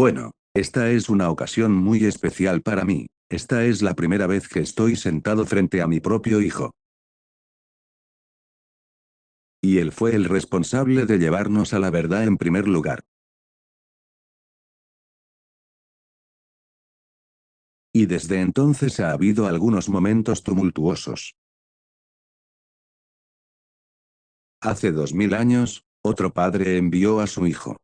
Bueno, esta es una ocasión muy especial para mí. Esta es la primera vez que estoy sentado frente a mi propio hijo. Y él fue el responsable de llevarnos a la verdad en primer lugar. Y desde entonces ha habido algunos momentos tumultuosos. Hace 2000 años, otro padre envió a su hijo.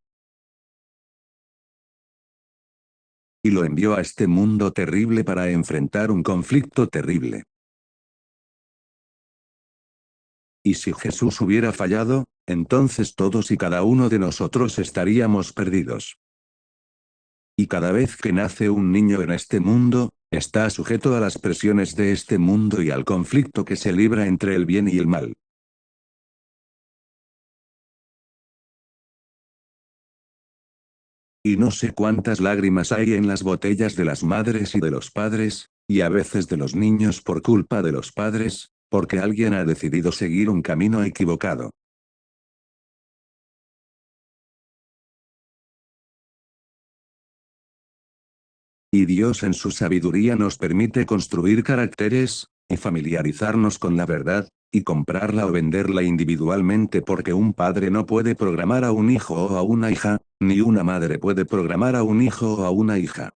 Y lo envió a este mundo terrible para enfrentar un conflicto terrible. Y si Jesús hubiera fallado, entonces todos y cada uno de nosotros estaríamos perdidos. Y cada vez que nace un niño en este mundo, está sujeto a las presiones de este mundo y al conflicto que se libra entre el bien y el mal. Y no sé cuántas lágrimas hay en las botellas de las madres y de los padres, y a veces de los niños por culpa de los padres, porque alguien ha decidido seguir un camino equivocado. Y Dios en su sabiduría nos permite construir caracteres, y familiarizarnos con la verdad, y comprarla o venderla individualmente porque un padre no puede programar a un hijo o a una hija, ni una madre puede programar a un hijo o a una hija.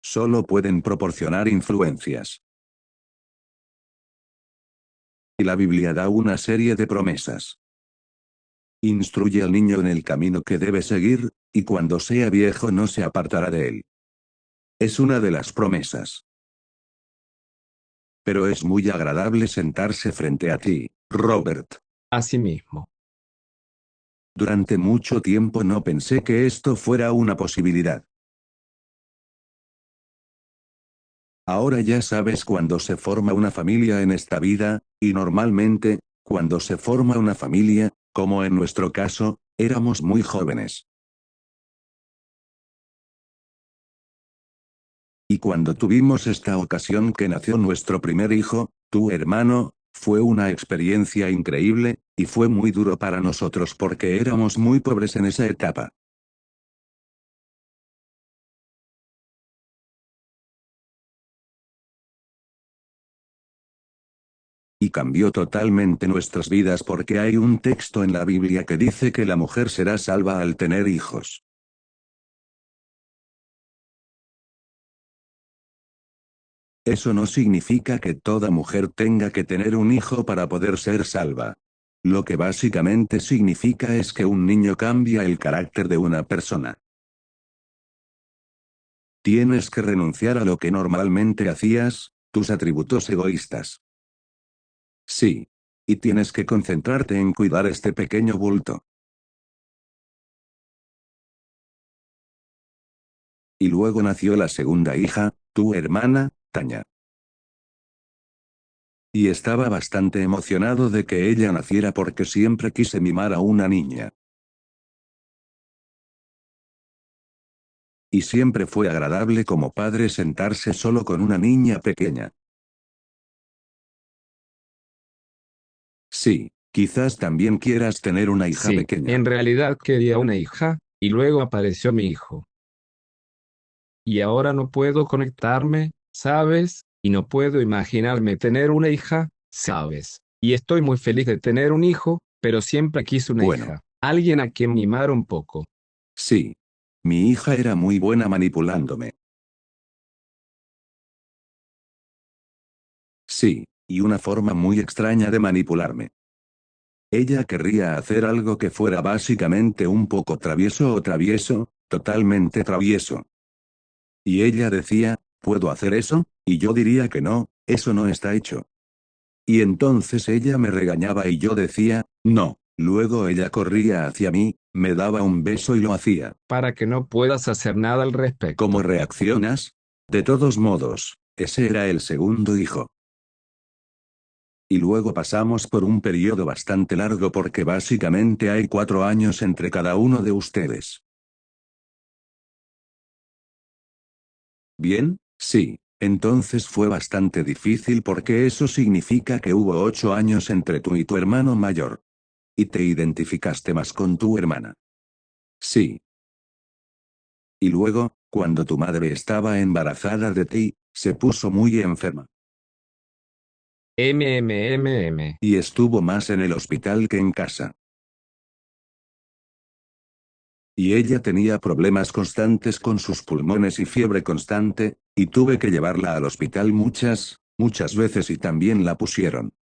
Solo pueden proporcionar influencias. Y la Biblia da una serie de promesas. Instruye al niño en el camino que debe seguir, y cuando sea viejo no se apartará de él. Es una de las promesas. Pero es muy agradable sentarse frente a ti, Robert. Asimismo. Durante mucho tiempo no pensé que esto fuera una posibilidad. Ahora ya sabes cuando se forma una familia en esta vida, y normalmente, cuando se forma una familia, como en nuestro caso, éramos muy jóvenes. Y cuando tuvimos esta ocasión que nació nuestro primer hijo, tu hermano, fue una experiencia increíble, y fue muy duro para nosotros porque éramos muy pobres en esa etapa. Y cambió totalmente nuestras vidas porque hay un texto en la Biblia que dice que la mujer será salva al tener hijos. Eso no significa que toda mujer tenga que tener un hijo para poder ser salva. Lo que básicamente significa es que un niño cambia el carácter de una persona. Tienes que renunciar a lo que normalmente hacías, tus atributos egoístas. Sí. Y tienes que concentrarte en cuidar este pequeño bulto. Y luego nació la segunda hija, tu hermana, Tanya. Y estaba bastante emocionado de que ella naciera porque siempre quise mimar a una niña. Y siempre fue agradable como padre sentarse solo con una niña pequeña. Sí, quizás también quieras tener una hija Sí, pequeña. en realidad quería una hija, y luego apareció mi hijo. Y ahora no puedo conectarme, ¿sabes? Y no puedo imaginarme tener una hija, ¿sabes? Y estoy muy feliz de tener un hijo, pero siempre quise una Bueno, hija. Alguien a quien mimar un poco. sí. Mi hija era muy buena manipulándome. Sí, y una forma muy extraña de manipularme. Ella querría hacer algo que fuera básicamente un poco travieso o travieso, totalmente travieso. Y ella decía, ¿puedo hacer eso? Y yo diría que no, eso no está hecho. Y entonces ella me regañaba y yo decía, no. Luego ella corría hacia mí, me daba un beso y lo hacía. Para que no puedas hacer nada al ¿Cómo respecto. reaccionas? De todos modos, ese era el segundo hijo. Y luego pasamos por un periodo bastante largo porque básicamente hay 4 años entre cada uno de ustedes. Bien, sí, Entonces fue bastante difícil porque eso significa que hubo 8 años entre tú y tu hermano mayor. Y te identificaste más con tu hermana. Sí. Y luego, cuando tu madre estaba embarazada de ti, se puso muy enferma. MMMM. Y estuvo más en el hospital que en casa. Y ella tenía problemas constantes con sus pulmones y fiebre constante, y tuve que llevarla al hospital muchas veces y también la pusieron.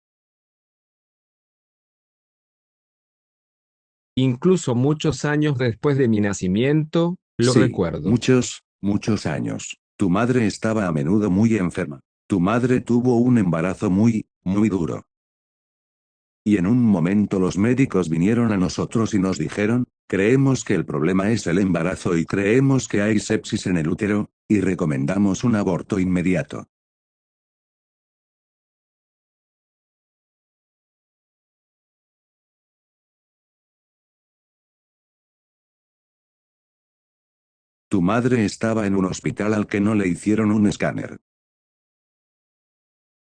Incluso muchos años después de mi nacimiento, lo Sí, recuerdo. muchos años. Tu madre estaba a menudo muy enferma. Tu madre tuvo un embarazo muy duro. Y en un momento los médicos vinieron a nosotros y nos dijeron, creemos que el problema es el embarazo y creemos que hay sepsis en el útero, y recomendamos un aborto inmediato. Tu madre estaba en un hospital al que no le hicieron un escáner.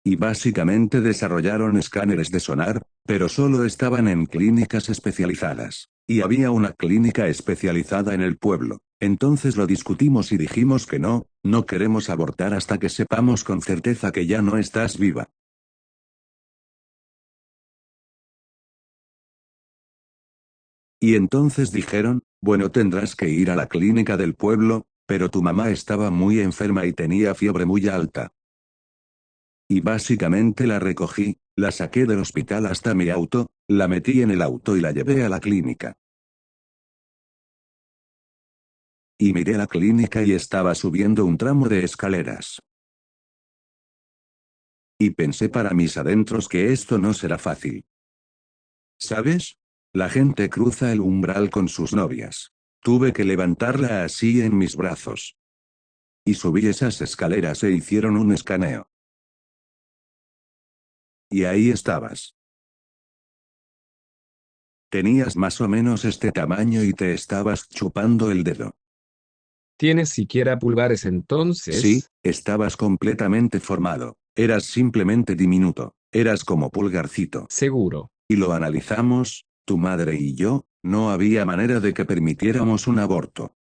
Y básicamente desarrollaron escáneres de sonar, pero solo estaban en clínicas especializadas. Y había una clínica especializada en el pueblo. Entonces lo discutimos y dijimos que no queremos abortar hasta que sepamos con certeza que ya no estás viva. Y entonces dijeron, bueno, tendrás que ir a la clínica del pueblo, pero tu mamá estaba muy enferma y tenía fiebre muy alta. Y básicamente la recogí, la saqué del hospital hasta mi auto, la metí en el auto y la llevé a la clínica. Y miré la clínica y estaba subiendo un tramo de escaleras. Y pensé para mis adentros que esto no será fácil. ¿Sabes? La gente cruza el umbral con sus novias. Tuve que levantarla así en mis brazos. Y subí esas escaleras e hicieron un escaneo. Y ahí estabas. Tenías más o menos este tamaño y te estabas chupando el dedo. ¿Tienes siquiera pulgares Sí, entonces? estabas completamente formado. Eras simplemente diminuto. Eras como pulgarcito. Seguro. Y lo analizamos, tu madre y yo, no había manera de que permitiéramos un aborto.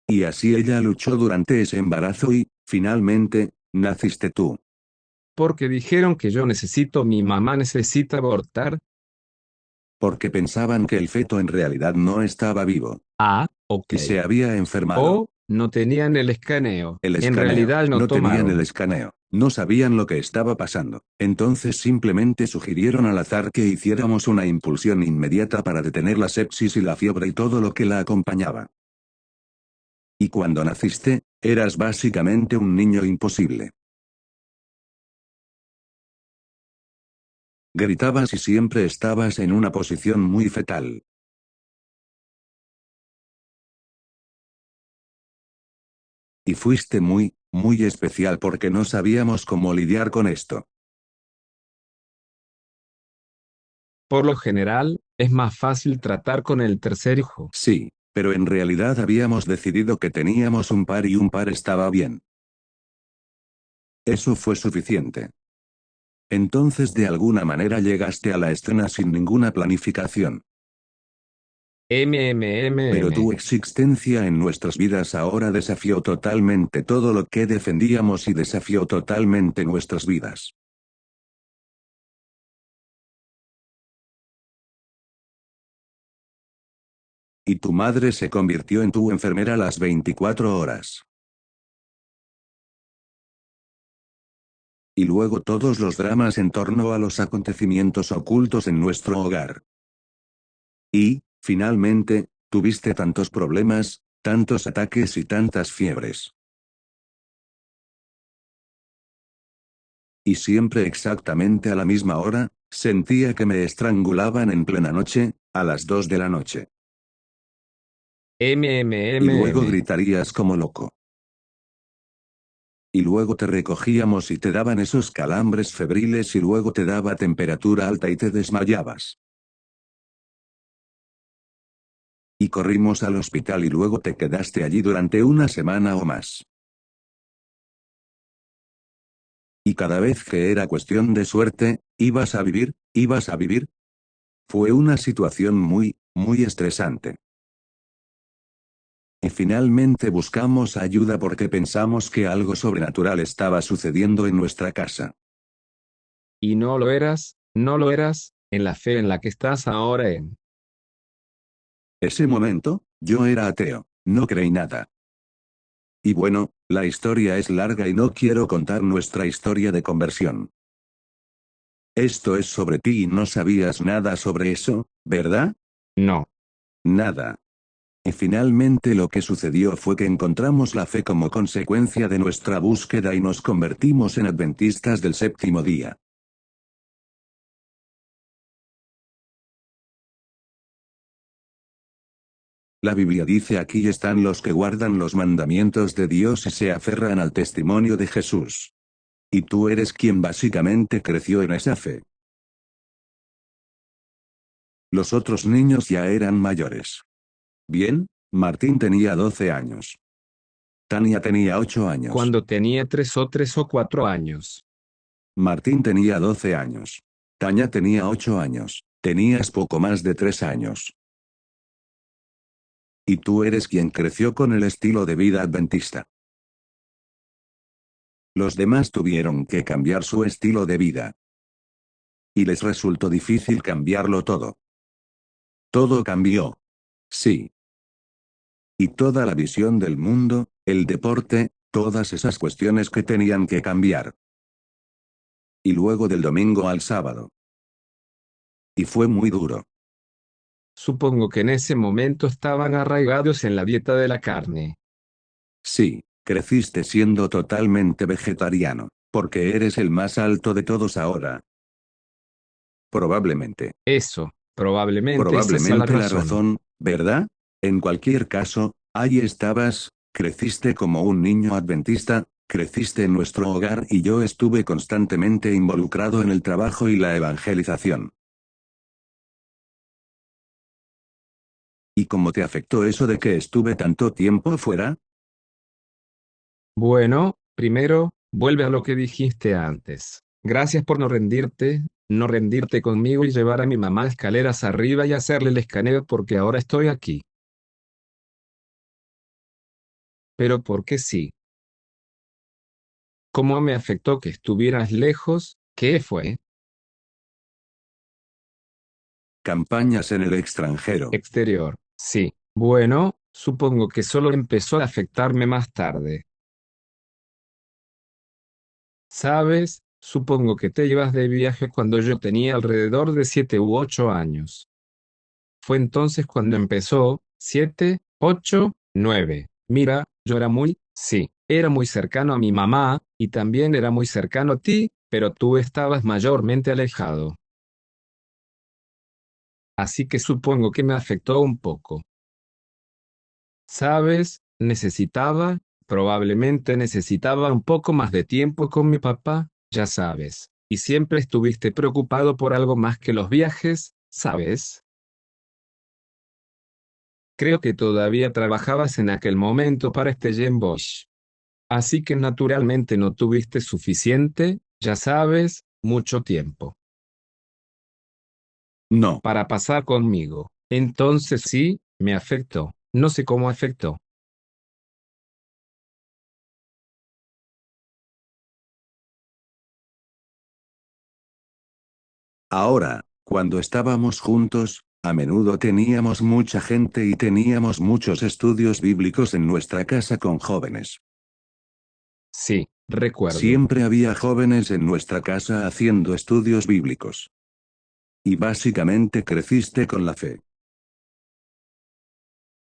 Y así ella luchó durante ese embarazo y, finalmente, naciste tú. Porque dijeron que yo necesito, mi mamá necesita abortar. Porque pensaban que el feto en realidad no estaba vivo. Ah, ok. Y se había enfermado. O, no tenían el escaneo. El En escaneo. realidad no No tenían el tomaron. escaneo. No sabían lo que estaba pasando. Entonces simplemente sugirieron al azar que hiciéramos una impulsión inmediata para detener la sepsis y la fiebre y todo lo que la acompañaba. Y cuando naciste, eras básicamente un niño imposible. Gritabas y siempre estabas en una posición muy fetal. Y fuiste muy especial porque no sabíamos cómo lidiar con esto. Por lo general, es más fácil tratar con el tercer hijo. Sí, pero en realidad habíamos decidido que teníamos un par y un par estaba bien. Eso fue suficiente. Entonces de alguna manera llegaste a la escena sin ninguna planificación. Pero MMMM. tu existencia en nuestras vidas ahora desafió totalmente todo lo que defendíamos y desafió totalmente nuestras vidas. Y tu madre se convirtió en tu enfermera las 24 horas. Y luego todos los dramas en torno a los acontecimientos ocultos en nuestro hogar. Y, finalmente, tuviste tantos problemas, tantos ataques y tantas fiebres. Y siempre exactamente a la misma hora, sentía que me estrangulaban en plena noche, a las 2 de la noche. Y luego MMMM. gritarías como loco. Y luego te recogíamos y te daban esos calambres febriles y luego te daba temperatura alta y te desmayabas. Y corrimos al hospital y luego te quedaste allí durante una semana o más. Y cada vez que era cuestión de suerte, ibas a vivir, ibas a vivir. Fue una situación muy estresante. Y finalmente buscamos ayuda porque pensamos que algo sobrenatural estaba sucediendo en nuestra casa. Y no lo eras, no lo eras, en la fe en la que estás ahora en. Ese momento, yo era ateo, no creí nada. Y bueno, la historia es larga y no quiero contar nuestra historia de conversión. Esto es sobre ti y no sabías nada sobre eso, ¿verdad? No. Nada. Y finalmente lo que sucedió fue que encontramos la fe como consecuencia de nuestra búsqueda y nos convertimos en adventistas del séptimo día. La Biblia dice: aquí están los que guardan los mandamientos de Dios y se aferran al testimonio de Jesús. Y tú eres quien básicamente creció en esa fe. Los otros niños ya eran mayores. Bien, Martín tenía 12 años. Tania tenía 8 años. Cuando tenía 3 o 4 años. Martín tenía 12 años. Tania tenía 8 años. Tenías poco más de 3 años. Y tú eres quien creció con el estilo de vida adventista. Los demás tuvieron que cambiar su estilo de vida. Y les resultó difícil cambiarlo todo. Todo cambió. Sí. Y toda la visión del mundo, el deporte, todas esas cuestiones que tenían que cambiar. Y luego del domingo al sábado. Y fue muy duro. Supongo que en ese momento estaban arraigados en la dieta de la carne. Sí, creciste siendo totalmente vegetariano, porque eres el más alto de todos ahora. Probablemente. Eso, probablemente esa sea la Probablemente la razón. razón, ¿verdad? En cualquier caso, ahí estabas, creciste como un niño adventista, creciste en nuestro hogar y yo estuve constantemente involucrado en el trabajo y la evangelización. ¿Y cómo te afectó eso de que estuve tanto tiempo fuera? Bueno, primero, vuelve a lo que dijiste antes. Gracias por no rendirte conmigo y llevar a mi mamá escaleras arriba y hacerle el escaneo porque ahora estoy aquí. Pero porque sí. ¿Cómo me afectó que estuvieras lejos? ¿Qué fue? Campañas en el extranjero. Exterior. Sí. Bueno, supongo que solo empezó a afectarme más tarde. ¿Sabes? Supongo que te ibas de viaje cuando yo tenía alrededor de 7 u 8 años. Fue entonces cuando empezó, 7, 8, 9. Mira, yo era muy cercano a mi mamá, y también era muy cercano a ti, pero tú estabas mayormente alejado. Así que supongo que me afectó un poco. ¿Sabes? Probablemente necesitaba un poco más de tiempo con mi papá, ya sabes. Y siempre estuviste preocupado por algo más que los viajes, ¿sabes? Creo que todavía trabajabas en aquel momento para este Jen Bosch. Así que naturalmente no tuviste suficiente, ya sabes, mucho tiempo No. para pasar conmigo. Entonces sí, me afectó. No sé cómo afectó. Ahora, cuando estábamos juntos, a menudo teníamos mucha gente y teníamos muchos estudios bíblicos en nuestra casa con jóvenes. Sí, recuerdo. Siempre había jóvenes en nuestra casa haciendo estudios bíblicos. Y básicamente creciste con la fe.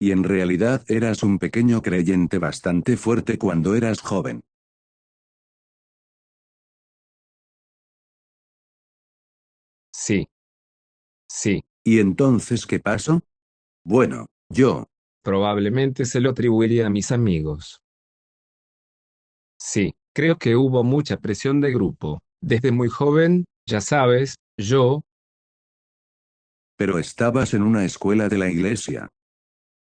Y en realidad eras un pequeño creyente bastante fuerte cuando eras joven. Sí, sí. ¿Y entonces qué pasó? Bueno, yo, Probablemente se lo atribuiría a mis amigos. Sí, creo que hubo mucha presión de grupo. Desde muy joven, ya sabes, yo, pero estabas en una escuela de la iglesia.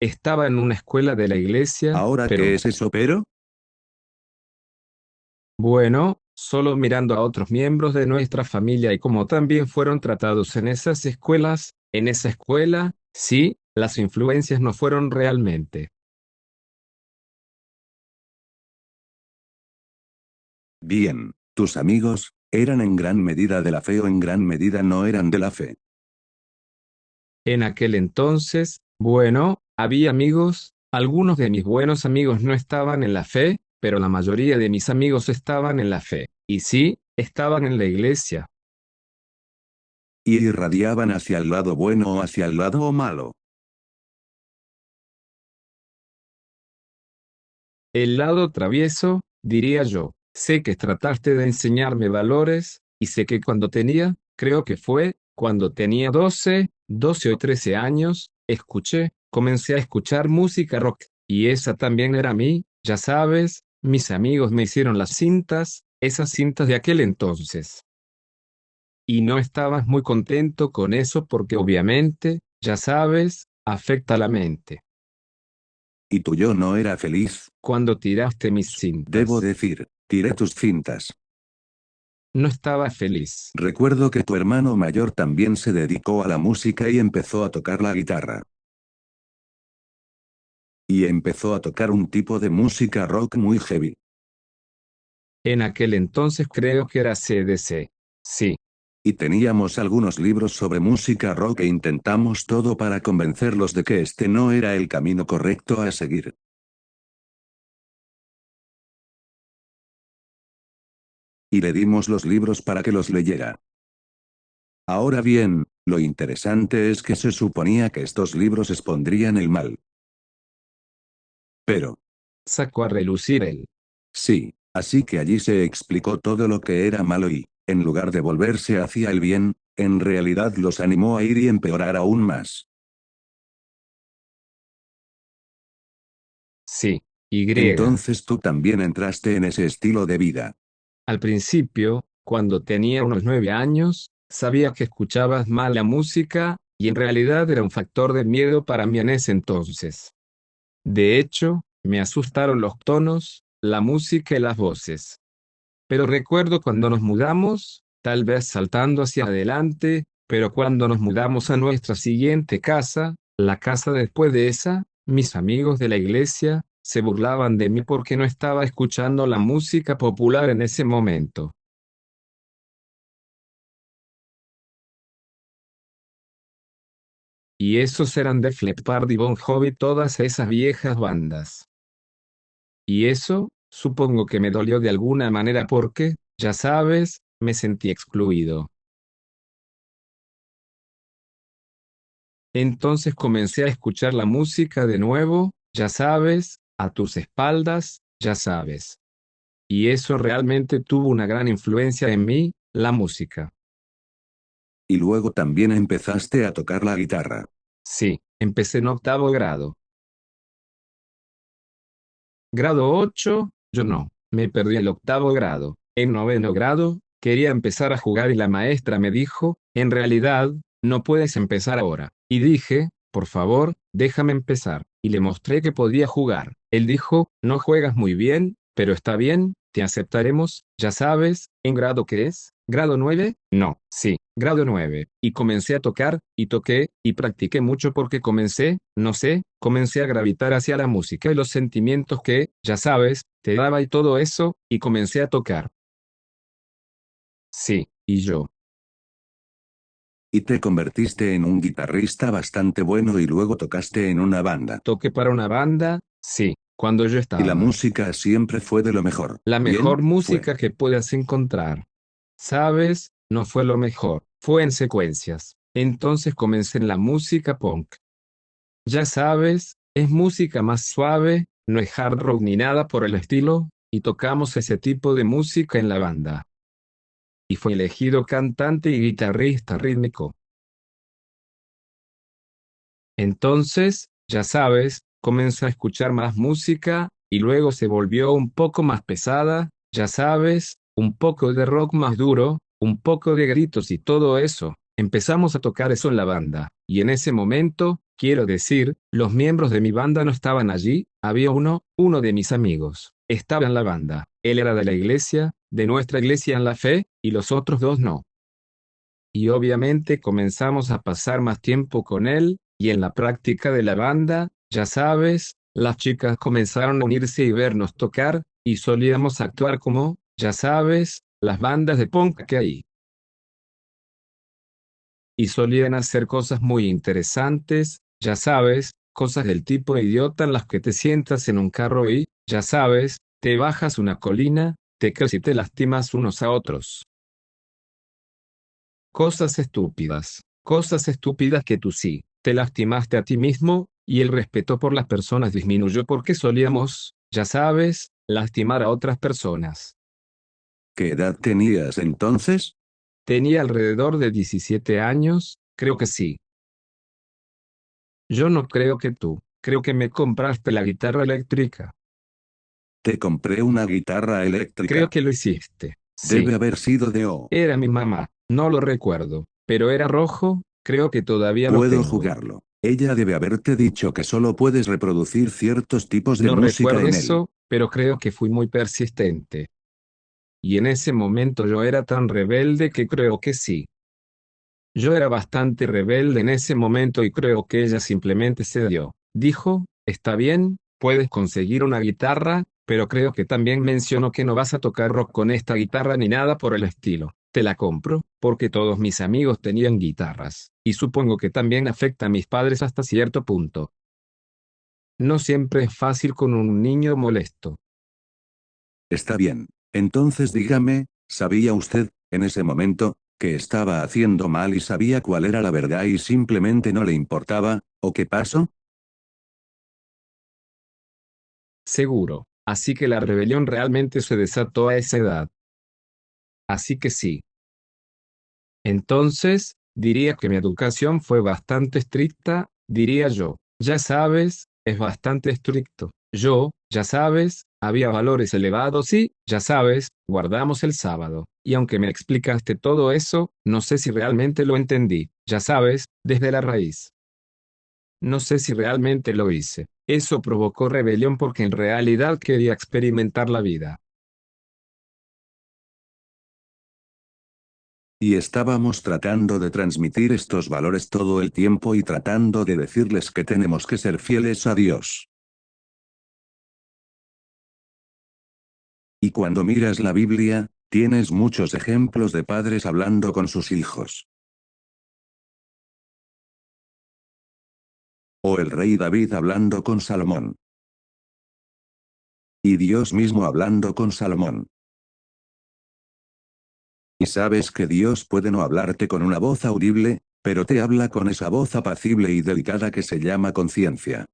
estaba en una escuela de la iglesia, ¿Ahora qué pero, es eso, pero? bueno, solo mirando a otros miembros de nuestra familia y cómo también fueron tratados en esas escuelas, en esa escuela, sí, las influencias no fueron realmente. Bien, tus amigos, ¿eran en gran medida de la fe o en gran medida no eran de la fe? En aquel entonces, bueno, había amigos, algunos de mis buenos amigos no estaban en la fe, pero la mayoría de mis amigos estaban en la fe. Y sí, estaban en la iglesia. ¿Y irradiaban hacia el lado bueno o hacia el lado malo? El lado travieso, diría yo. Sé que trataste de enseñarme valores, y sé que creo que fue, cuando tenía 12 o 13 años, comencé a escuchar música rock, y esa también era mí, ya sabes, mis amigos me hicieron las cintas, esas cintas de aquel entonces. Y no estabas muy contento con eso porque obviamente, ya sabes, afecta la mente. ¿Y tu yo no era feliz? Cuando tiraste mis Debo cintas, decir, tiré tus cintas. no estaba feliz. Recuerdo que tu hermano mayor también se dedicó a la música y empezó a tocar la guitarra. Y empezó a tocar un tipo de música rock muy heavy. En aquel entonces creo que era CDC. Sí, Y teníamos algunos libros sobre música rock e intentamos todo para convencerlos de que este no era el camino correcto a seguir. Y le dimos los libros para que los leyera. Ahora bien, lo interesante es que se suponía que estos libros expondrían el mal. Pero, sacó a relucir él. sí, así que allí se explicó todo lo que era malo y, en lugar de volverse hacia el bien, en realidad los animó a ir y empeorar aún más. Sí, Y. Entonces tú también entraste en ese estilo de vida. Al principio, cuando tenía unos 9 años, sabía que escuchabas mal la música, y en realidad era un factor de miedo para mí en ese entonces. De hecho, me asustaron los tonos, la música y las voces. Pero recuerdo cuando nos mudamos, tal vez saltando hacia adelante, pero cuando nos mudamos a nuestra siguiente casa, la casa después de esa, mis amigos de la iglesia, se burlaban de mí porque no estaba escuchando la música popular en ese momento. Y esos eran Def Leppard y Bon Jovi, todas esas viejas bandas. Y eso, supongo que me dolió de alguna manera porque, ya sabes, me sentí excluido. Entonces comencé a escuchar la música de nuevo, ya sabes, a tus espaldas, ya sabes. Y eso realmente tuvo una gran influencia en mí, la música. Y luego también empezaste a tocar la guitarra. Sí, empecé en octavo grado. Grado 8, yo no, me perdí el octavo grado. En noveno grado, quería empezar a jugar y la maestra me dijo, en realidad, no puedes empezar ahora. Y dije, por favor, déjame empezar. Y le mostré que podía jugar. Él dijo, no juegas muy bien, pero está bien, te aceptaremos, ya sabes, ¿en grado qué es? ¿Grado 9? No, sí, grado 9. Y comencé a tocar, y toqué, y practiqué mucho porque no sé, comencé a gravitar hacia la música y los sentimientos que, ya sabes, te daba y todo eso, y comencé a tocar. Sí, y yo. Y te convertiste en un guitarrista bastante bueno y luego tocaste en una banda. Toqué para una banda, sí, cuando yo Y la estaba. música siempre fue de lo mejor. La Bien, mejor fue. música que puedas encontrar. ¿Sabes? No fue lo mejor, fue en secuencias. Entonces comencé en la música punk. Ya sabes, es música más suave, no es hard rock ni nada por el estilo, y tocamos ese tipo de música en la banda. Y fue elegido cantante y guitarrista rítmico. Entonces, ya sabes, comencé a escuchar más música, y luego se volvió un poco más pesada, ya sabes, un poco de rock más duro, un poco de gritos y todo eso. Empezamos a tocar eso en la banda, y en ese momento, Quiero decir, los miembros de mi banda no estaban allí, había uno de mis amigos. Estaba en la banda. Él era de la iglesia, de nuestra iglesia en la fe, y los otros dos no. Y obviamente comenzamos a pasar más tiempo con él, y en la práctica de la banda, ya sabes, las chicas comenzaron a unirse y vernos tocar, y solíamos actuar como, ya sabes, las bandas de punk que hay. Y solían hacer cosas muy interesantes, ya sabes, cosas del tipo idiota en las que te sientas en un carro y, ya sabes, te bajas una colina, te caes y te lastimas unos a otros. Cosas estúpidas que tú sí, te lastimaste a ti mismo, y el respeto por las personas disminuyó porque solíamos, ya sabes, lastimar a otras personas. ¿Qué edad tenías entonces? Tenía alrededor de 17 años, creo que sí. Yo no creo que tú, creo que me compraste la guitarra eléctrica. Te compré una guitarra Creo eléctrica. que lo hiciste. Sí, Debe haber sido de O. era mi mamá, no lo recuerdo, pero era rojo, creo que todavía lo Puedo tengo. jugarlo. Ella debe haberte dicho que solo puedes reproducir ciertos tipos de No música recuerdo en él. eso, pero creo que fui muy persistente. Y en ese momento yo era tan rebelde que creo que sí. Yo era bastante rebelde en ese momento y creo que ella simplemente cedió. Dijo, está bien, puedes conseguir una guitarra, pero creo que también mencionó que no vas a tocar rock con esta guitarra ni nada por el estilo. Te la compro, porque todos mis amigos tenían guitarras, y supongo que también afecta a mis padres hasta cierto punto. No siempre es fácil con un niño molesto. Está bien. Entonces dígame, ¿sabía usted, en ese momento, que estaba haciendo mal y sabía cuál era la verdad y simplemente no le importaba, o qué pasó? Seguro. Así que la rebelión realmente se desató a esa edad. Así que sí. Entonces, diría que mi educación fue bastante estricta, diría yo. Ya sabes, es bastante estricto. Yo, ya sabes, había valores elevados y, ya sabes, guardamos el sábado. Y aunque me explicaste todo eso, no sé si realmente lo entendí. Ya sabes, desde la raíz. No sé si realmente lo hice. Eso provocó rebelión porque en realidad quería experimentar la vida. Y estábamos tratando de transmitir estos valores todo el tiempo y tratando de decirles que tenemos que ser fieles a Dios. Y cuando miras la Biblia, tienes muchos ejemplos de padres hablando con sus hijos. O el rey David hablando con Salomón. Y Dios mismo hablando con Salomón. Y sabes que Dios puede no hablarte con una voz audible, pero te habla con esa voz apacible y delicada que se llama conciencia.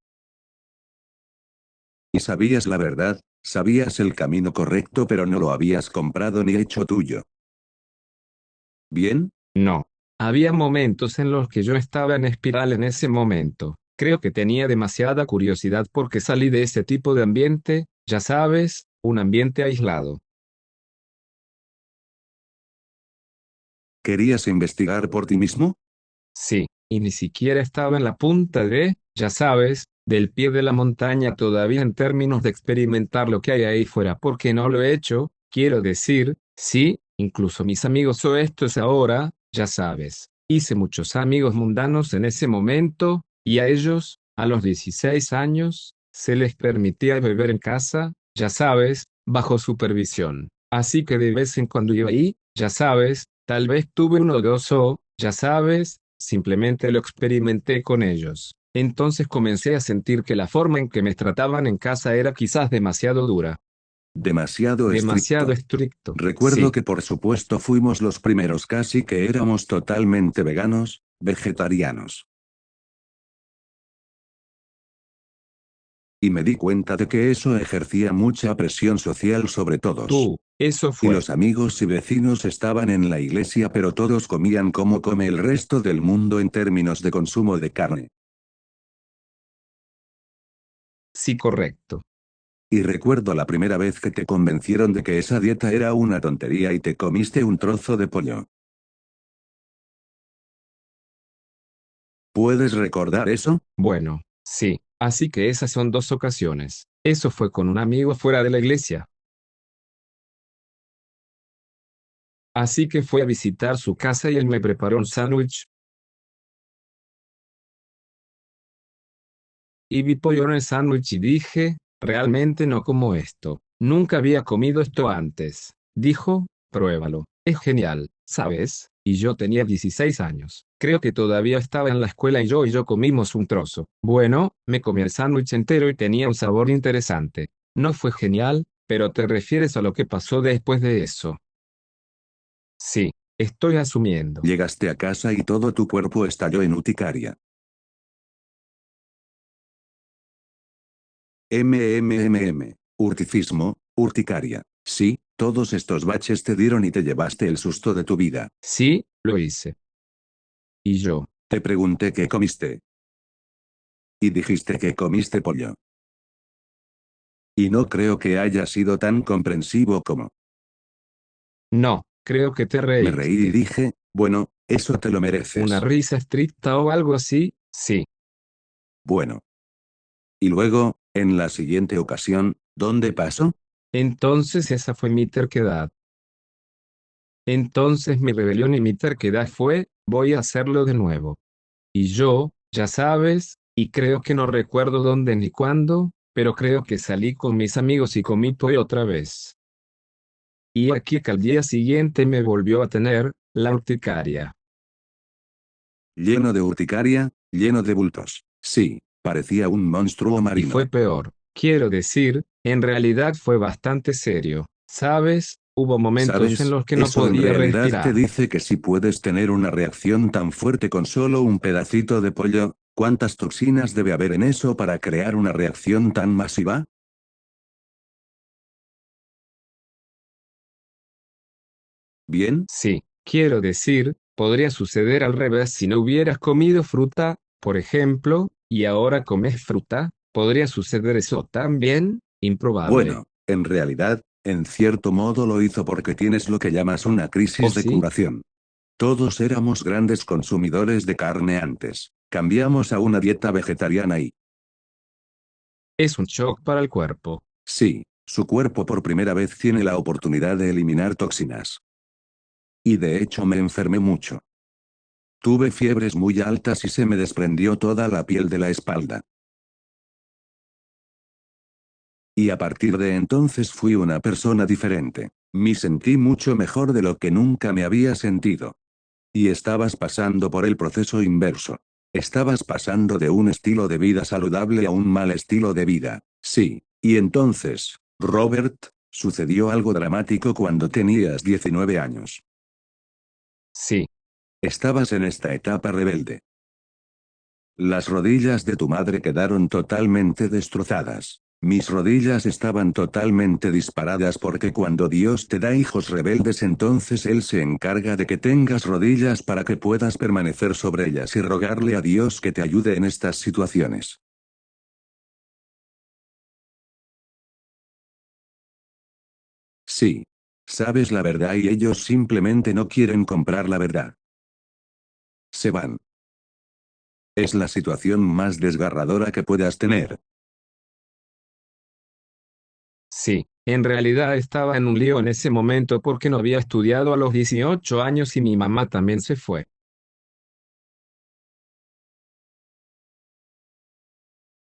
Y sabías la verdad, sabías el camino correcto pero no lo habías comprado ni hecho tuyo. ¿Bien? No. Había momentos en los que yo estaba en espiral en ese momento. Creo que tenía demasiada curiosidad porque salí de ese tipo de ambiente, ya sabes, un ambiente aislado. ¿Querías investigar por ti mismo? Sí, y ni siquiera estaba en la punta ya sabes, del pie de la montaña todavía en términos de experimentar lo que hay ahí fuera porque no lo he hecho, quiero decir, sí, incluso mis amigos o esto es ahora, ya sabes. Hice muchos amigos mundanos en ese momento, y a ellos, a los 16 años, se les permitía beber en casa, ya sabes, bajo supervisión. Así que de vez en cuando iba ahí, ya sabes, tal vez tuve uno o dos o, ya sabes, simplemente lo experimenté con ellos. Entonces comencé a sentir que la forma en que me trataban en casa era quizás demasiado dura, Demasiado demasiado estricto. estricto. Recuerdo Sí, que por supuesto fuimos los primeros casi que éramos totalmente veganos, vegetarianos. Y me di cuenta de que eso ejercía mucha presión social sobre todos. eso Y fue. los amigos y vecinos estaban en la iglesia pero todos comían como come el resto del mundo en términos de consumo de carne. Sí, correcto. Y recuerdo la primera vez que te convencieron de que esa dieta era una tontería y te comiste un trozo de pollo. ¿Puedes recordar eso? Bueno, sí, así que esas son dos ocasiones. Eso fue con un amigo fuera de la iglesia. Así que fui a visitar su casa y él me preparó un sándwich y vi pollo en el sándwich y dije, realmente no como esto. Nunca había comido esto antes. Dijo, pruébalo. Es genial, ¿sabes? Y yo tenía 16 años. Creo que todavía estaba en la escuela y yo comimos un trozo. Bueno, me comí el sándwich entero y tenía un sabor interesante. No fue genial, pero te refieres a lo que pasó después de eso. Sí, estoy asumiendo. Llegaste a casa y todo tu cuerpo estalló en urticaria. Urticismo, urticaria. Sí, todos estos baches te dieron y te llevaste el susto de tu vida. Sí, lo hice. Y yo. Te pregunté qué comiste. Y dijiste que comiste pollo. Y no creo que haya sido tan comprensivo como. No, creo que te Me reí y reíste. dije, bueno, eso te lo ¿Una mereces. risa estricta o algo así? Sí. Bueno. Y luego, en la siguiente ocasión, ¿dónde pasó? Entonces esa fue mi terquedad. Entonces mi rebelión y mi terquedad fue, voy a hacerlo de nuevo. Y yo, ya sabes, y creo que no recuerdo dónde ni cuándo, pero creo que salí con mis amigos y comí pollo otra vez. Y aquí que al día siguiente me volvió a tener, la urticaria. Lleno de urticaria, lleno de bultos. Sí, parecía un monstruo Y fue marino. peor. Quiero decir, en realidad fue bastante serio. ¿Sabes? Hubo momentos en ¿Sabes? los que no Eso en podía realidad te respirar. dice que si puedes tener una reacción tan fuerte con solo un pedacito de pollo, ¿cuántas toxinas debe haber en eso para crear una reacción tan masiva? Bien, Sí, quiero decir, podría suceder al revés si no hubieras comido fruta, por ejemplo, y ahora comes fruta, ¿podría suceder eso también? Improbable. bueno, en realidad, en cierto modo lo hizo porque tienes lo que llamas una ¿O crisis de sí? curación. Todos éramos grandes consumidores de carne antes. Cambiamos a una dieta vegetariana y, Es un shock para el cuerpo. sí, su cuerpo por primera vez tiene la oportunidad de eliminar toxinas. Y de hecho me enfermé mucho. Tuve fiebres muy altas y se me desprendió toda la piel de la espalda. Y a partir de entonces fui una persona diferente. Me sentí mucho mejor de lo que nunca me había sentido. Y estabas pasando por el proceso inverso. Estabas pasando de un estilo de vida saludable a un mal estilo de vida. Sí. Y entonces, Robert, sucedió algo dramático cuando tenías 19 años. Sí, Estabas en esta etapa rebelde. Las rodillas de tu madre quedaron totalmente destrozadas. Mis rodillas estaban totalmente disparadas porque cuando Dios te da hijos rebeldes entonces Él se encarga de que tengas rodillas para que puedas permanecer sobre ellas y rogarle a Dios que te ayude en estas situaciones. Sí. Sabes la verdad y ellos simplemente no quieren comprar la verdad. Se van. Es la situación más desgarradora que puedas tener. sí. En realidad estaba en un lío en ese momento porque no había estudiado a los 18 años y mi mamá también se fue.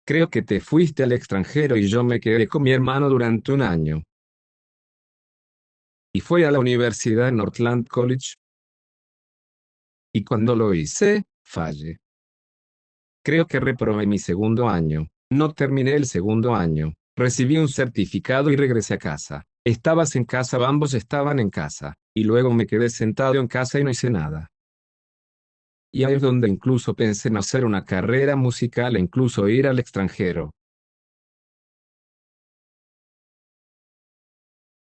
Creo que te fuiste al extranjero y yo me quedé con mi hermano durante un año. Y fui a la universidad en Northland College. Y cuando lo hice, fallé. Creo que reprobé mi segundo año. No terminé el segundo año. Recibí un certificado y regresé a casa. Estabas en casa, ambos estaban en casa. Y luego me quedé sentado en casa y no hice nada. Y ahí es donde incluso pensé en hacer una carrera musical e incluso ir al extranjero.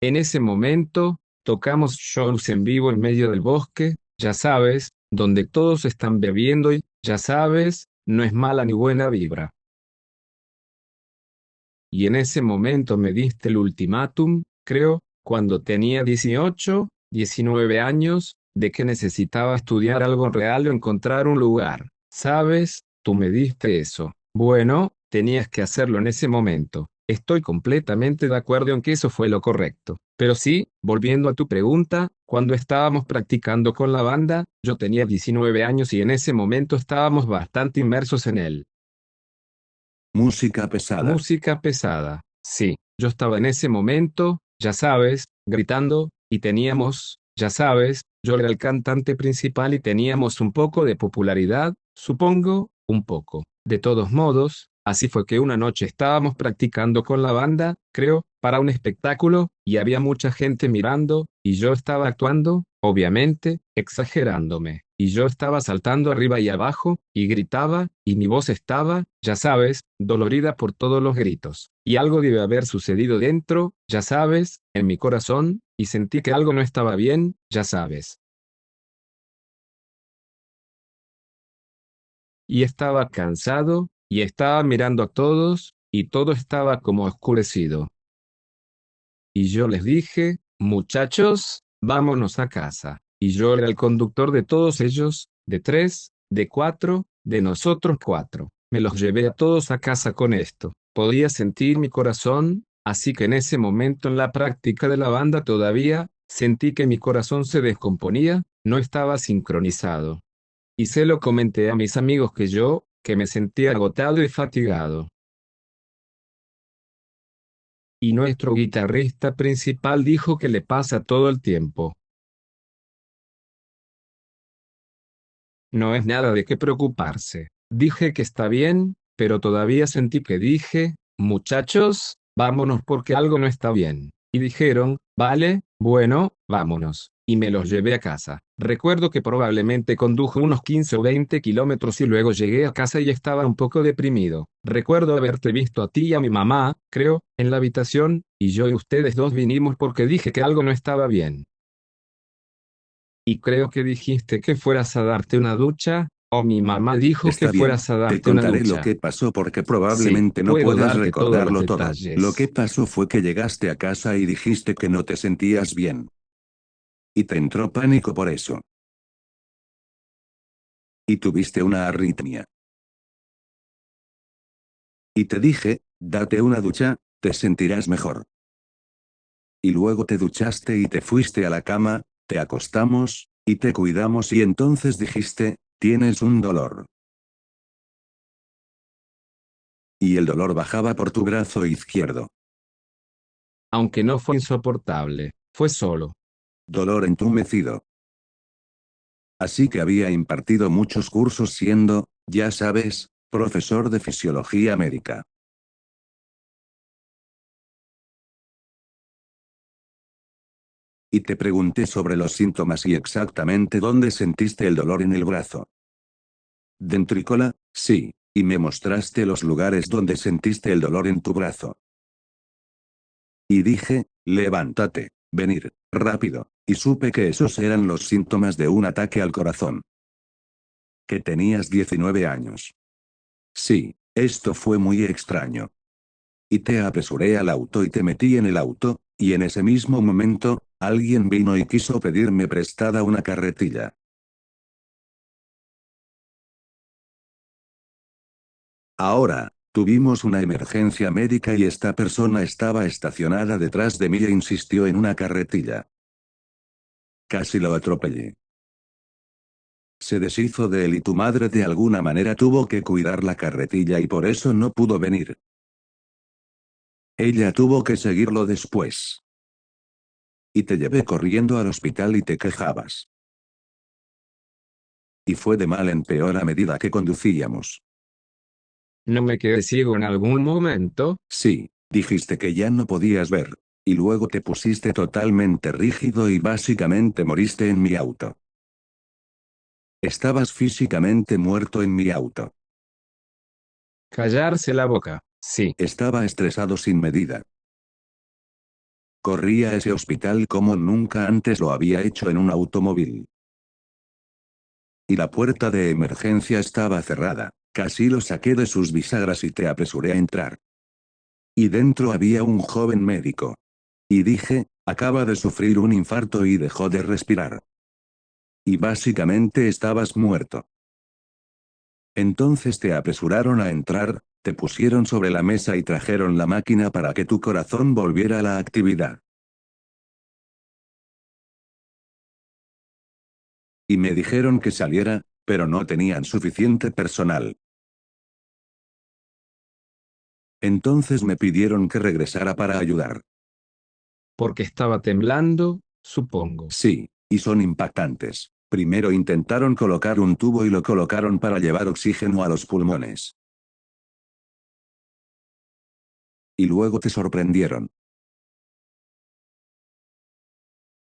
En ese momento, tocamos shows en vivo en medio del bosque, ya sabes, donde todos están bebiendo y, ya sabes, no es mala ni buena vibra. Y en ese momento me diste el ultimátum, creo, cuando tenía 18, 19 años, de que necesitaba estudiar algo real o encontrar un lugar. ¿Sabes? Tú me diste eso. Bueno, tenías que hacerlo en ese momento. Estoy completamente de acuerdo en que eso fue lo correcto. Pero sí, volviendo a tu pregunta, cuando estábamos practicando con la banda, yo tenía 19 años y en ese momento estábamos bastante inmersos en él. Música pesada. Música pesada. Sí, yo estaba en ese momento, ya sabes, gritando, y teníamos, ya sabes, yo era el cantante principal y teníamos un poco de popularidad, supongo, un poco. De todos modos, así fue que una noche estábamos practicando con la banda, creo, para un espectáculo, y había mucha gente mirando, y yo estaba actuando, obviamente, exagerándome. Y yo estaba saltando arriba y abajo, y gritaba, y mi voz estaba, ya sabes, dolorida por todos los gritos. Y algo debe haber sucedido dentro, ya sabes, en mi corazón, y sentí que algo no estaba bien, ya sabes. Y estaba cansado, y estaba mirando a todos, y todo estaba como oscurecido. Y yo les dije, muchachos, vámonos a casa. Y yo era el conductor de todos ellos, de tres, de cuatro, de nosotros cuatro. Me los llevé a todos a casa con esto. Podía sentir mi corazón, así que en ese momento en la práctica de la banda todavía, sentí que mi corazón se descomponía, no estaba sincronizado. Y se lo comenté a mis amigos que me sentía agotado y fatigado. Y nuestro guitarrista principal dijo que le pasa todo el tiempo. No es nada de qué preocuparse. Dije que está bien, pero todavía sentí que dije, muchachos, vámonos porque algo no está bien. Y dijeron, vale, bueno, vámonos. Y me los llevé a casa. Recuerdo que probablemente condujo unos 15 o 20 kilómetros y luego llegué a casa y estaba un poco deprimido. Recuerdo haberte visto a ti y a mi mamá, creo, en la habitación, y yo y ustedes dos vinimos porque dije que algo no estaba bien. Y creo que dijiste que fueras a darte una ducha, o mi mamá dijo que Está bien, fueras a te darte una contaré lo ducha. que pasó porque Sí, probablemente no puedo puedas darte todos los recordarlo todo. Lo detalles. que pasó fue que llegaste a casa y dijiste que no te sentías bien. Y te entró pánico por eso. Y tuviste una arritmia. Y te dije, date una ducha, te sentirás mejor. Y luego te duchaste y te fuiste a la cama, te acostamos, y te cuidamos y entonces dijiste, tienes un dolor. Y el dolor bajaba por tu brazo izquierdo. Aunque no fue insoportable, fue solo. Dolor entumecido. Así que había impartido muchos cursos siendo, ya sabes, profesor de fisiología médica. Y te pregunté sobre los síntomas y exactamente dónde sentiste el dolor en el brazo. Dentrícola, sí, y me mostraste los lugares donde sentiste el dolor en tu brazo. Y dije, levántate, venir, rápido, y supe que esos eran los síntomas de un ataque al corazón. Que tenías 19 años. Sí, esto fue muy extraño. Y te apresuré al auto y te metí en el auto, y en ese mismo momento, alguien vino y quiso pedirme prestada una carretilla. Ahora, tuvimos una emergencia médica y esta persona estaba estacionada detrás de mí e insistió en una carretilla. Casi lo atropellé. Se deshizo de él y tu madre de alguna manera tuvo que cuidar la carretilla y por eso no pudo venir. Ella tuvo que seguirlo después. Y te llevé corriendo al hospital y te quejabas. Y fue de mal en peor a medida que conducíamos. ¿No me quedé ciego en algún momento? Sí, dijiste que ya no podías ver. Y luego te pusiste totalmente rígido y básicamente moriste en mi auto. Estabas físicamente muerto en mi auto. Callarse la boca. Sí. Estaba estresado sin medida. Corrí a ese hospital como nunca antes lo había hecho en un automóvil. Y la puerta de emergencia estaba cerrada. Casi lo saqué de sus bisagras y te apresuré a entrar. Y dentro había un joven médico. Y dije, acaba de sufrir un infarto y dejó de respirar. Y básicamente estabas muerto. Entonces te apresuraron a entrar, te pusieron sobre la mesa y trajeron la máquina para que tu corazón volviera a la actividad. Y me dijeron que saliera, pero no tenían suficiente personal. Entonces me pidieron que regresara para ayudar. Porque estaba temblando, supongo. Sí, y son impactantes. Primero intentaron colocar un tubo y lo colocaron para llevar oxígeno a los pulmones. Y luego te sorprendieron.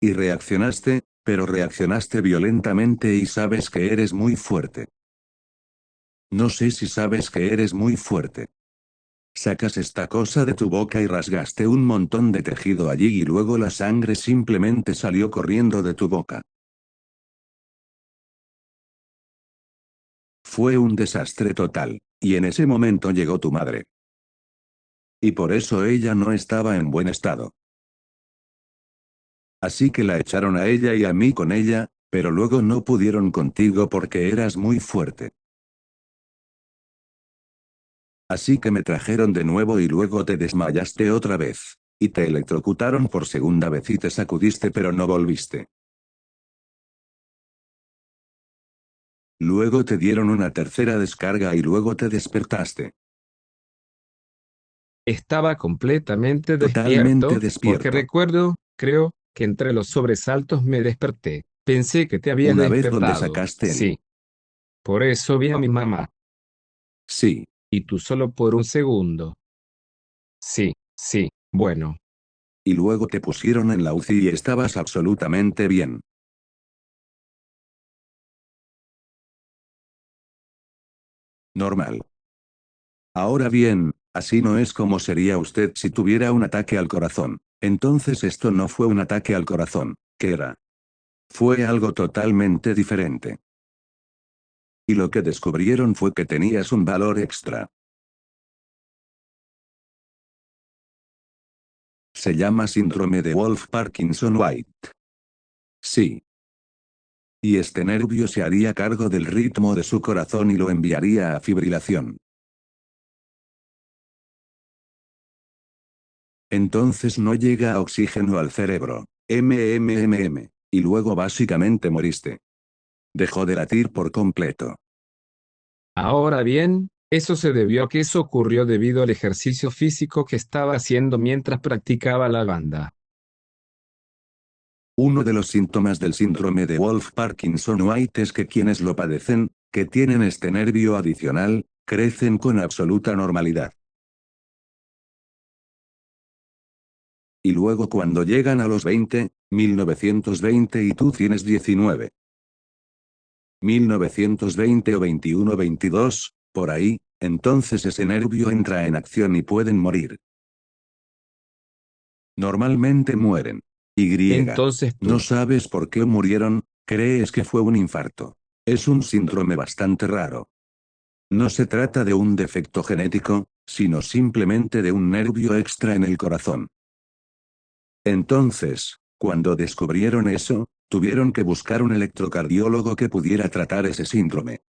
Y reaccionaste, pero reaccionaste violentamente y sabes que eres muy fuerte. No sé si sabes que eres muy fuerte. Sacas esta cosa de tu boca y rasgaste un montón de tejido allí y luego la sangre simplemente salió corriendo de tu boca. Fue un desastre total, y en ese momento llegó tu madre. Y por eso ella no estaba en buen estado. Así que la echaron a ella y a mí con ella, pero luego no pudieron contigo porque eras muy fuerte. Así que me trajeron de nuevo y luego te desmayaste otra vez. Y te electrocutaron por segunda vez y te sacudiste pero no volviste. Luego te dieron una tercera descarga y luego te despertaste. Estaba completamente Totalmente despierto, porque despierto. recuerdo, creo, que entre los sobresaltos me desperté. Pensé que te habías Una vez donde despertado. sacaste el... Sí. Por eso vi a mi mamá. Sí. Y tú solo por un segundo. Sí, sí, bueno. Y luego te pusieron en la UCI y estabas absolutamente bien. Normal. Ahora bien, así no es como sería usted si tuviera un ataque al corazón. Entonces esto no fue un ataque al corazón, ¿qué era? Fue algo totalmente diferente. Y lo que descubrieron fue que tenías un valor extra. Se llama síndrome de Wolff-Parkinson-White. Sí. Y este nervio se haría cargo del ritmo de su corazón y lo enviaría a fibrilación. Entonces no llega oxígeno al cerebro. Y luego básicamente moriste. Dejó de latir por completo. Ahora bien, eso se debió a que eso ocurrió debido al ejercicio físico que estaba haciendo mientras practicaba la banda. Uno de los síntomas del síndrome de Wolff-Parkinson-White es que quienes lo padecen, que tienen este nervio adicional, crecen con absoluta normalidad. Y luego cuando llegan a los 20, 1920 y tú tienes 19. 1920 o 21 22, por ahí, entonces ese nervio entra en acción y pueden morir. Normalmente mueren. Y. Entonces No tú. sabes por qué murieron, crees que fue un infarto. Es un síndrome bastante raro. No se trata de un defecto genético, sino simplemente de un nervio extra en el corazón. Entonces, cuando descubrieron eso, tuvieron que buscar un electrocardiólogo que pudiera tratar ese síndrome.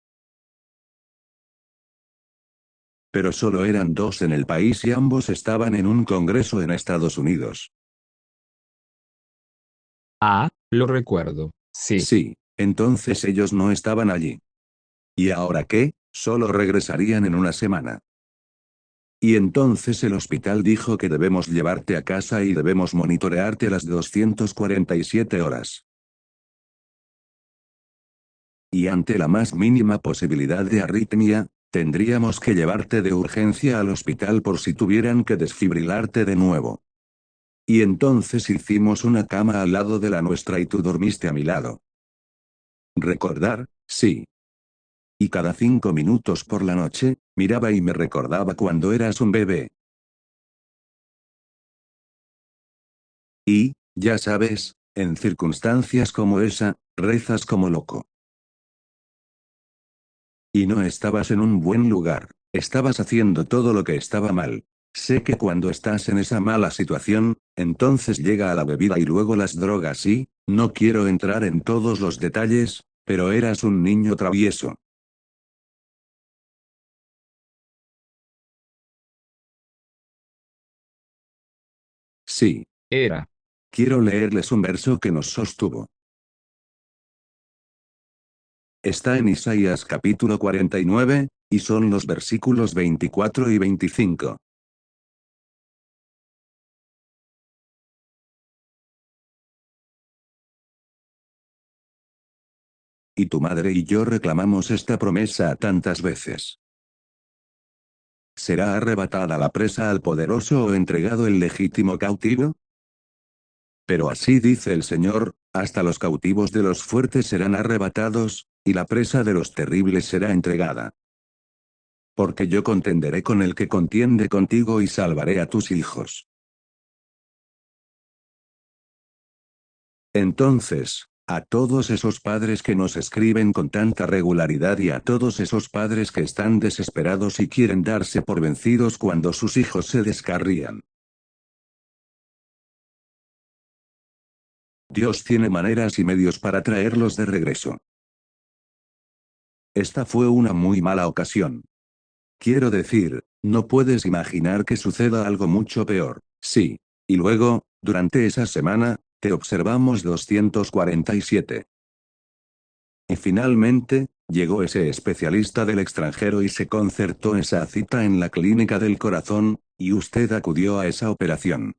Pero solo eran dos en el país y ambos estaban en un congreso en Estados Unidos. Ah, lo recuerdo. Sí. Sí, entonces ellos no estaban allí. ¿Y ahora qué? Solo regresarían en una semana. Y entonces el hospital dijo que debemos llevarte a casa y debemos monitorearte las 247 horas. Y ante la más mínima posibilidad de arritmia, tendríamos que llevarte de urgencia al hospital por si tuvieran que desfibrilarte de nuevo. Y entonces hicimos una cama al lado de la nuestra y tú dormiste a mi lado. ¿Recordar? Sí. Y cada 5 minutos por la noche, miraba y me recordaba cuando eras un bebé. Y, ya sabes, en circunstancias como esa, rezas como loco. Y no estabas en un buen lugar, estabas haciendo todo lo que estaba mal. Sé que cuando estás en esa mala situación, entonces llega a la bebida y luego las drogas y, no quiero entrar en todos los detalles, pero eras un niño travieso. Sí. Era. Quiero leerles un verso que nos sostuvo. Está en Isaías capítulo 49, y son los versículos 24 y 25. Y tu madre y yo reclamamos esta promesa tantas veces. ¿Será arrebatada la presa al poderoso o entregado el legítimo cautivo? Pero así dice el Señor, hasta los cautivos de los fuertes serán arrebatados, y la presa de los terribles será entregada. Porque yo contenderé con el que contiende contigo y salvaré a tus hijos. Entonces, a todos esos padres que nos escriben con tanta regularidad y a todos esos padres que están desesperados y quieren darse por vencidos cuando sus hijos se descarrían. Dios tiene maneras y medios para traerlos de regreso. Esta fue una muy mala ocasión. Quiero decir, no puedes imaginar que suceda algo mucho peor. Sí. Y luego, durante esa semana, te observamos 247. Y finalmente, llegó ese especialista del extranjero y se concertó esa cita en la clínica del corazón, y usted acudió a esa operación.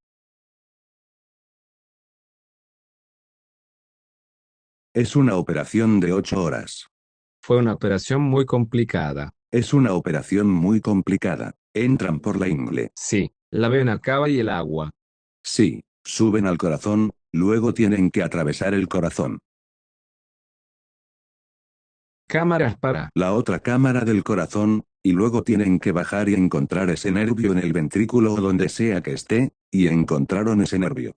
Es una operación de 8 horas. Fue una operación muy complicada. Es una operación muy complicada. Entran por la ingle. Sí, la vena cava y el agua. Sí, suben al corazón, luego tienen que atravesar el corazón. Cámaras para. La otra cámara del corazón, y luego tienen que bajar y encontrar ese nervio en el ventrículo o donde sea que esté, y encontraron ese nervio.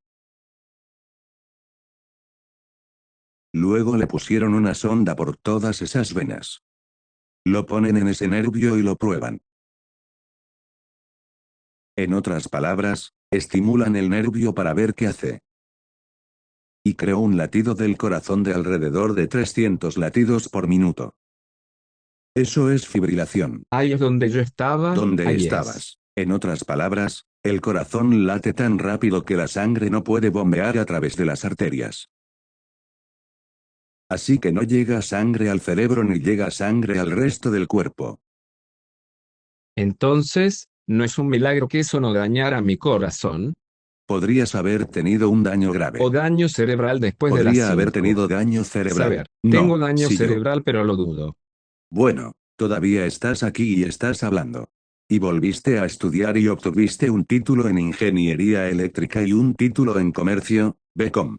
Luego le pusieron una sonda por todas esas venas. Lo ponen en ese nervio y lo prueban. En otras palabras, estimulan el nervio para ver qué hace. Y creó un latido del corazón de alrededor de 300 latidos por minuto. Eso es fibrilación. Ahí es donde yo estaba. ¿Dónde Ahí es. estabas? En otras palabras, el corazón late tan rápido que la sangre no puede bombear a través de las arterias. Así que no llega sangre al cerebro ni llega sangre al resto del cuerpo. Entonces, ¿no es un milagro que eso no dañara mi corazón? Podrías haber tenido un daño grave. O daño cerebral después de las Podría haber 5. tenido daño cerebral. Saber, No, tengo daño si yo. cerebral pero lo dudo. Bueno, todavía estás aquí y estás hablando. Y volviste a estudiar y obtuviste un título en ingeniería eléctrica y un título en comercio, BCom.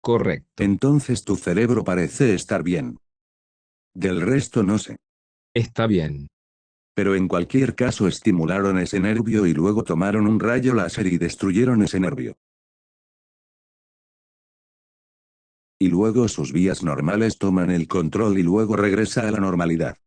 Correcto. Entonces tu cerebro parece estar bien. Del resto no sé. Está bien. Pero en cualquier caso estimularon ese nervio y luego tomaron un rayo láser y destruyeron ese nervio. Y luego sus vías normales toman el control y luego regresa a la normalidad.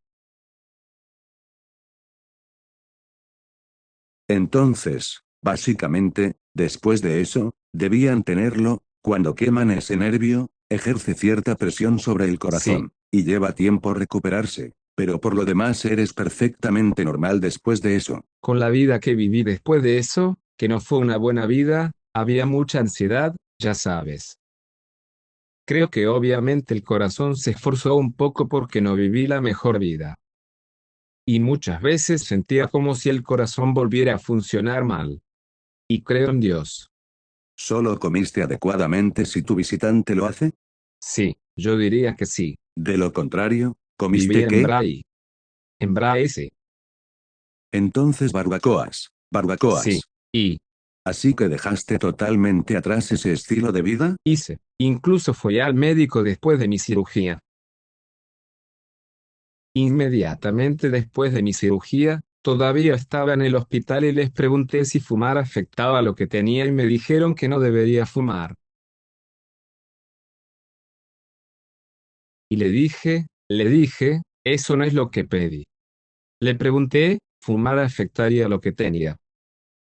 Entonces, básicamente, después de eso, debían tenerlo, cuando queman ese nervio, ejerce cierta presión sobre el corazón, y lleva tiempo recuperarse, pero por lo demás eres perfectamente normal después de eso. Con la vida que viví después de eso, que no fue una buena vida, había mucha ansiedad, ya sabes. Creo que obviamente el corazón se esforzó un poco porque no viví la mejor vida. Y muchas veces sentía como si el corazón volviera a funcionar mal. Y creo en Dios. ¿Solo comiste adecuadamente si tu visitante lo hace? Sí, yo diría que sí. De lo contrario, Viví ¿comiste en qué? Bray. En Bray ese. Entonces barbacoas. Sí. Barbacoas. Y Así que dejaste totalmente atrás ese estilo de vida. hice. Incluso fui al médico después de mi cirugía. Inmediatamente después de mi cirugía, todavía estaba en el hospital y les pregunté si fumar afectaba lo que tenía y me dijeron que no debería fumar. Y le dije, eso no es lo que pedí. Le pregunté, ¿fumar afectaría lo que tenía?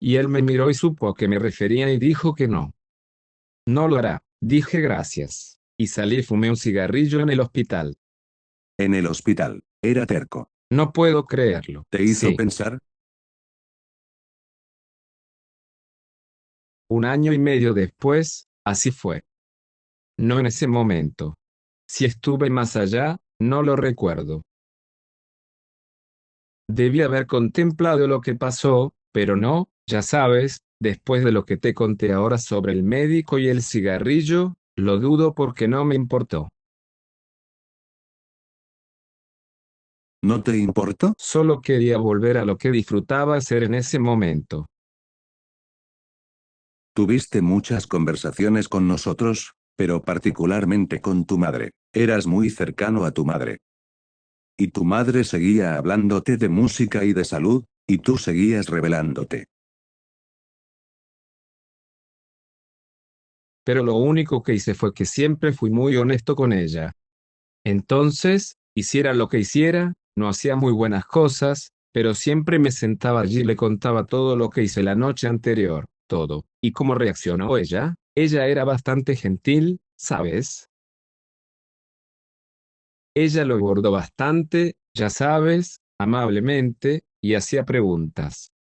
Y él me miró y supo a qué me refería y dijo que no. No lo hará, dije gracias. Y salí y fumé un cigarrillo en el hospital. En el hospital. Era terco. No puedo creerlo. ¿Te hizo Sí. pensar? un año y medio después, así fue. No en ese momento. Si estuve más allá, no lo recuerdo. Debí haber contemplado lo que pasó, pero no, ya sabes, después de lo que te conté ahora sobre el médico y el cigarrillo, lo dudo porque no me importó. ¿No te importó? Solo quería volver a lo que disfrutaba hacer en ese momento. Tuviste muchas conversaciones con nosotros, pero particularmente con tu madre. Eras muy cercano a tu madre. Y tu madre seguía hablándote de música y de salud, y tú seguías revelándote. Pero lo único que hice fue que siempre fui muy honesto con ella. Entonces, hiciera lo que hiciera, no hacía muy buenas cosas, pero siempre me sentaba allí y le contaba todo lo que hice la noche anterior, todo. ¿Y cómo reaccionó ella? Ella era bastante gentil, ¿sabes? Ella lo abordó bastante, ya sabes, amablemente, y hacía preguntas.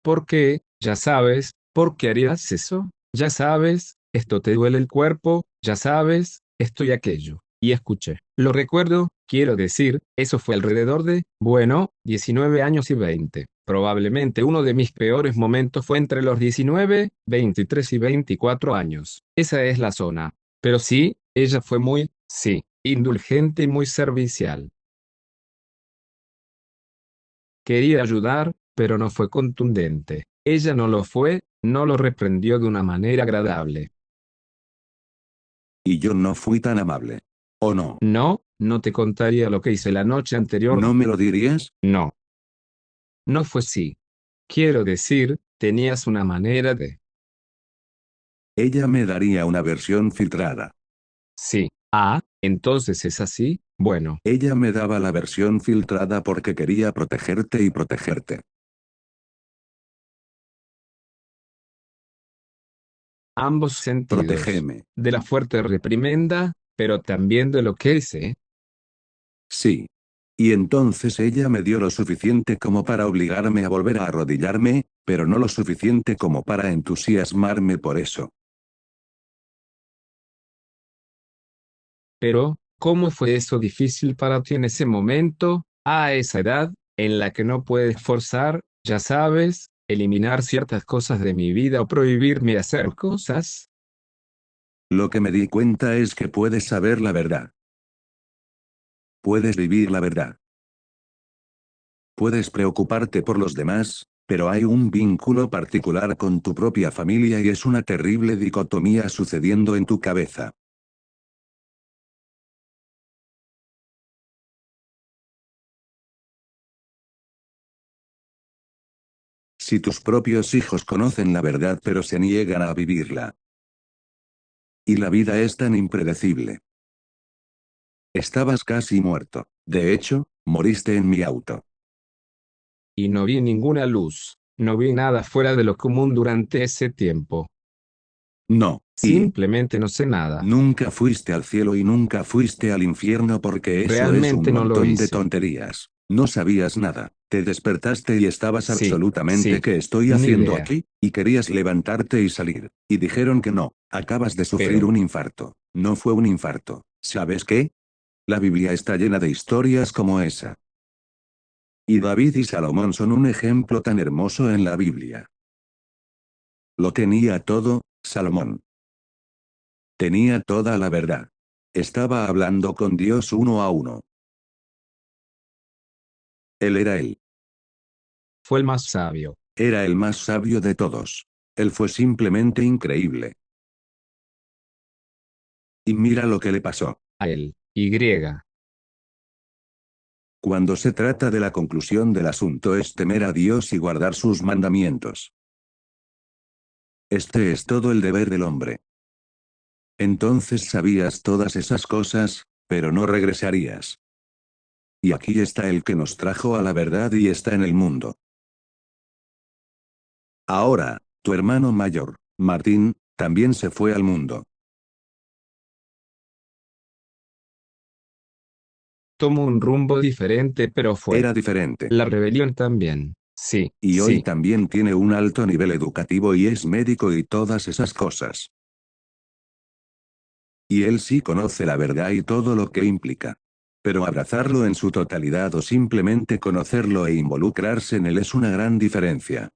¿Por qué? Ya sabes, ¿por qué harías eso? Ya sabes, esto te duele el cuerpo, ya sabes, esto y aquello. Y escuché. Lo recuerdo, quiero decir, eso fue alrededor de, bueno, 19 años y 20. Probablemente uno de mis peores momentos fue entre los 19, 23 y 24 años. Esa es la zona. Pero sí, ella fue muy, sí, indulgente y muy servicial. Quería ayudar, pero no fue contundente. Ella no lo fue, no lo reprendió de una manera agradable. Y yo no fui tan amable. ¿O no? No, no te contaría lo que hice la noche anterior. ¿No me lo dirías? No, no fue así. Quiero decir, tenías una manera de... Ella me daría una versión filtrada. Sí. Ah, entonces es así. Bueno, Ella me daba la versión filtrada porque quería protegerte y protegerte. ambos sentidos. Protégeme. De la fuerte reprimenda, pero también de lo que hice. Sí. Y entonces ella me dio lo suficiente como para obligarme a volver a arrodillarme, pero no lo suficiente como para entusiasmarme por eso. Pero, ¿cómo fue eso difícil para ti en ese momento, a esa edad, en la que no puedes forzar, ya sabes, eliminar ciertas cosas de mi vida o prohibirme hacer cosas? Lo que me di cuenta es que puedes saber la verdad. Puedes vivir la verdad. Puedes preocuparte por los demás, pero hay un vínculo particular con tu propia familia y es una terrible dicotomía sucediendo en tu cabeza. Si tus propios hijos conocen la verdad pero se niegan a vivirla. Y la vida es tan impredecible. Estabas casi muerto. De hecho, moriste en mi auto. Y no vi ninguna luz, no vi nada fuera de lo común durante ese tiempo. No, y Simplemente no sé nada. nunca fuiste al cielo y nunca fuiste al infierno porque eso es un Realmente no lo montón de hice. tonterías. No sabías nada. Te despertaste y estabas Sí, absolutamente sí, ¿qué estoy ni haciendo idea. aquí? Y querías levantarte y salir. Y dijeron que no. Acabas de sufrir Pero, un infarto. No fue un infarto. ¿Sabes qué? La Biblia está llena de historias como esa. Y David y Salomón son un ejemplo tan hermoso en la Biblia. Lo tenía todo, Salomón. Tenía toda la verdad. Estaba hablando con Dios uno a uno. Él era él. fue el más sabio. Era el más sabio de todos. Él fue simplemente increíble. Y mira lo que le pasó. A él. Y. Cuando se trata de la conclusión del asunto es temer a Dios y guardar sus mandamientos. Este es todo el deber del hombre. Entonces sabías todas esas cosas, pero no regresarías. Y aquí está el que nos trajo a la verdad y está en el mundo. Ahora, tu hermano mayor, Martín, también se fue al mundo. Tomó un rumbo diferente, pero fue. Era diferente. La rebelión también. Sí, Y hoy sí. también tiene un alto nivel educativo y es médico y todas esas cosas. Y él sí conoce la verdad y todo lo que implica. Pero abrazarlo en su totalidad o simplemente conocerlo e involucrarse en él es una gran diferencia.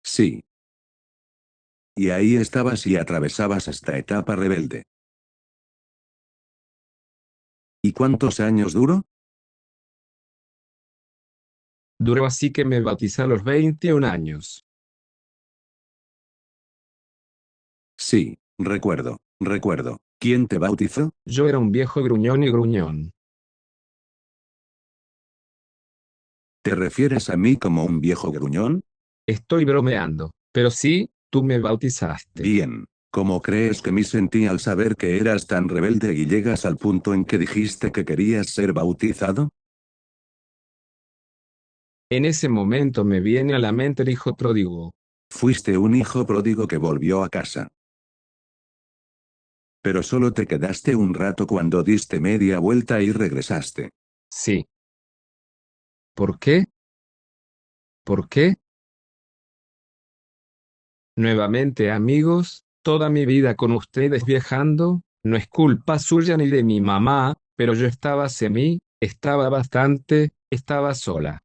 Sí. Y ahí estabas y atravesabas esta etapa rebelde. ¿Y cuántos años duró? Duró así que me bauticé a los 21 años. Sí, recuerdo. ¿Quién te bautizó? Yo era un viejo gruñón y gruñón. ¿Te refieres a mí como un viejo gruñón? Estoy bromeando, pero sí, tú me bautizaste. Bien. ¿Cómo crees que me sentí al saber que eras tan rebelde y llegas al punto en que dijiste que querías ser bautizado? En ese momento me viene a la mente el hijo pródigo. Fuiste un hijo pródigo que volvió a casa. Pero solo te quedaste un rato cuando diste media vuelta y regresaste. Sí. ¿Por qué? ¿Por qué? Nuevamente amigos, toda mi vida con ustedes viajando, no es culpa suya ni de mi mamá, pero yo estaba estaba bastante, estaba sola.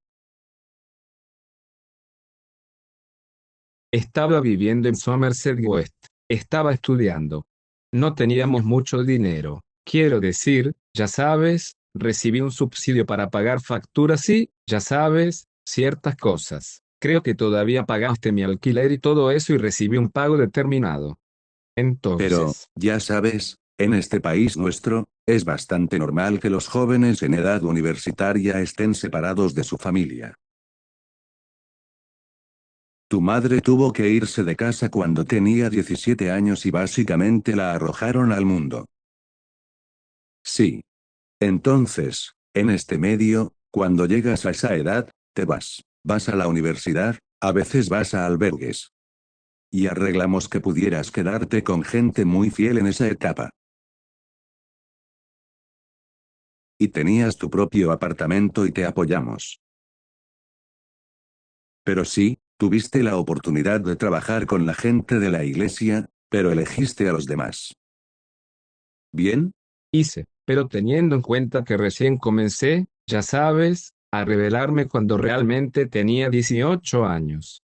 Estaba viviendo en Somerset West. Estaba estudiando. No teníamos mucho dinero. Quiero decir, ya sabes, recibí un subsidio para pagar facturas y, ya sabes, ciertas cosas. Creo que todavía pagaste mi alquiler y todo eso y recibí un pago determinado. Pero, Entonces, ya sabes, en este país nuestro, es bastante normal que los jóvenes en edad universitaria estén separados de su familia. Tu madre tuvo que irse de casa cuando tenía 17 años y básicamente la arrojaron al mundo. Sí. Entonces, en este medio, cuando llegas a esa edad, te vas. Vas a la universidad, a veces vas a albergues. Y arreglamos que pudieras quedarte con gente muy fiel en esa etapa. Y tenías tu propio apartamento y te apoyamos. Pero sí, tuviste la oportunidad de trabajar con la gente de la iglesia, pero elegiste a los demás. ¿Bien? hice, pero teniendo en cuenta que recién comencé, ya sabes, a revelarme cuando realmente tenía 18 años.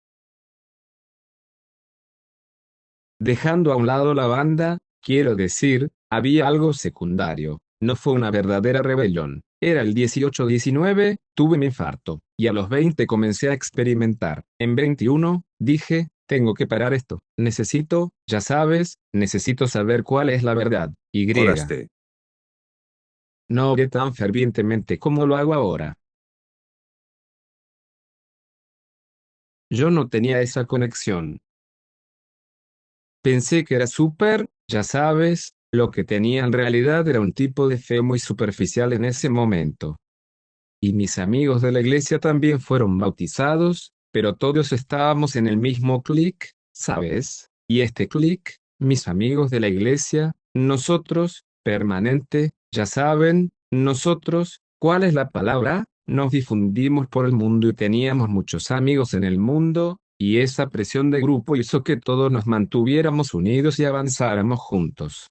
Dejando a un lado la banda, quiero decir, había algo secundario. No fue una verdadera rebelión. Era el 18-19, tuve mi infarto, y a los 20 comencé a experimentar. En 21, dije, tengo que parar esto. Necesito, ya sabes, necesito saber cuál es la verdad. Y. Oraste. No oré tan fervientemente como lo hago ahora. Yo no tenía esa conexión. Pensé que era súper, ya sabes, lo que tenía en realidad era un tipo de fe muy superficial en ese momento. Y mis amigos de la iglesia también fueron bautizados, pero todos estábamos en el mismo clic, ¿sabes? Y este clic, mis amigos de la iglesia, nosotros, permanente, ya saben, nosotros, ¿cuál es la palabra? Nos difundimos por el mundo y teníamos muchos amigos en el mundo, y esa presión de grupo hizo que todos nos mantuviéramos unidos y avanzáramos juntos.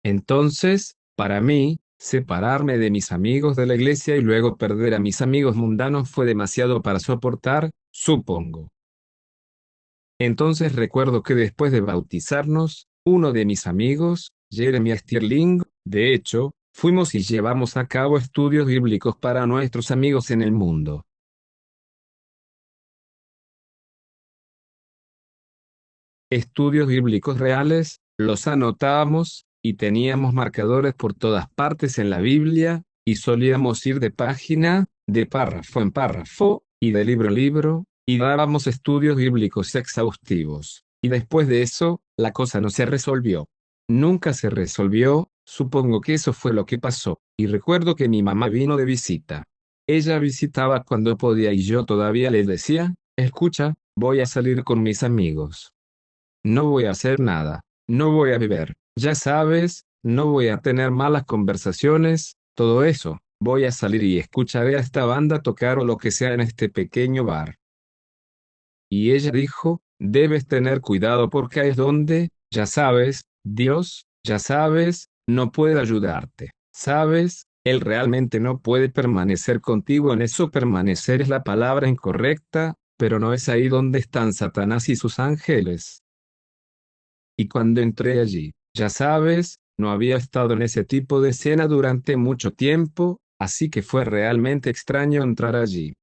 Entonces, para mí, separarme de mis amigos de la iglesia y luego perder a mis amigos mundanos fue demasiado para soportar, supongo. Entonces recuerdo que después de bautizarnos, uno de mis amigos, Jeremy Stirling, de hecho, fuimos y llevamos a cabo estudios bíblicos para nuestros amigos en el mundo. Estudios bíblicos reales, los anotábamos, y teníamos marcadores por todas partes en la Biblia, y solíamos ir de página, de párrafo en párrafo, y de libro en libro, y dábamos estudios bíblicos exhaustivos. Y después de eso, la cosa no se resolvió. Nunca se resolvió, supongo que eso fue lo que pasó, y recuerdo que mi mamá vino de visita. Ella visitaba cuando podía y yo todavía le decía, escucha, voy a salir con mis amigos. No voy a hacer nada, no voy a beber, ya sabes, no voy a tener malas conversaciones, todo eso. Voy a salir y escucharé a esta banda tocar o lo que sea en este pequeño bar. Y ella dijo, debes tener cuidado porque ahí es donde, ya sabes, Dios, ya sabes, no puede ayudarte. Sabes, Él realmente no puede permanecer contigo en eso. Permanecer es la palabra incorrecta, pero no es ahí donde están Satanás y sus ángeles. Y cuando entré allí, ya sabes, no había estado en ese tipo de escena durante mucho tiempo, así que fue realmente extraño entrar allí.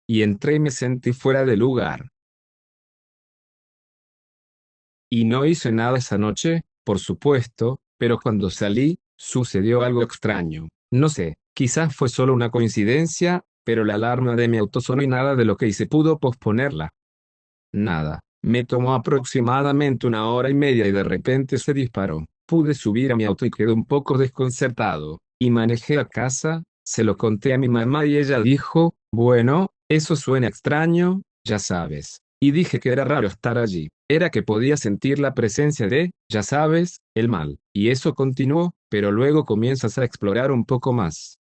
Y entré y me sentí fuera de lugar. Y no hice nada esa noche, por supuesto, pero cuando salí, sucedió algo extraño. No sé, quizás fue solo una coincidencia, pero la alarma de mi auto sonó y nada de lo que hice pudo posponerla. Nada. Me tomó aproximadamente 1 hora y media y de repente se disparó. Pude subir a mi auto y quedé un poco desconcertado. Y manejé a casa, se lo conté a mi mamá y ella dijo, bueno, eso suena extraño, ya sabes. Y dije que era raro estar allí. Era que podía sentir la presencia de, ya sabes, el mal. Y eso continuó, pero luego comienzas a explorar un poco más.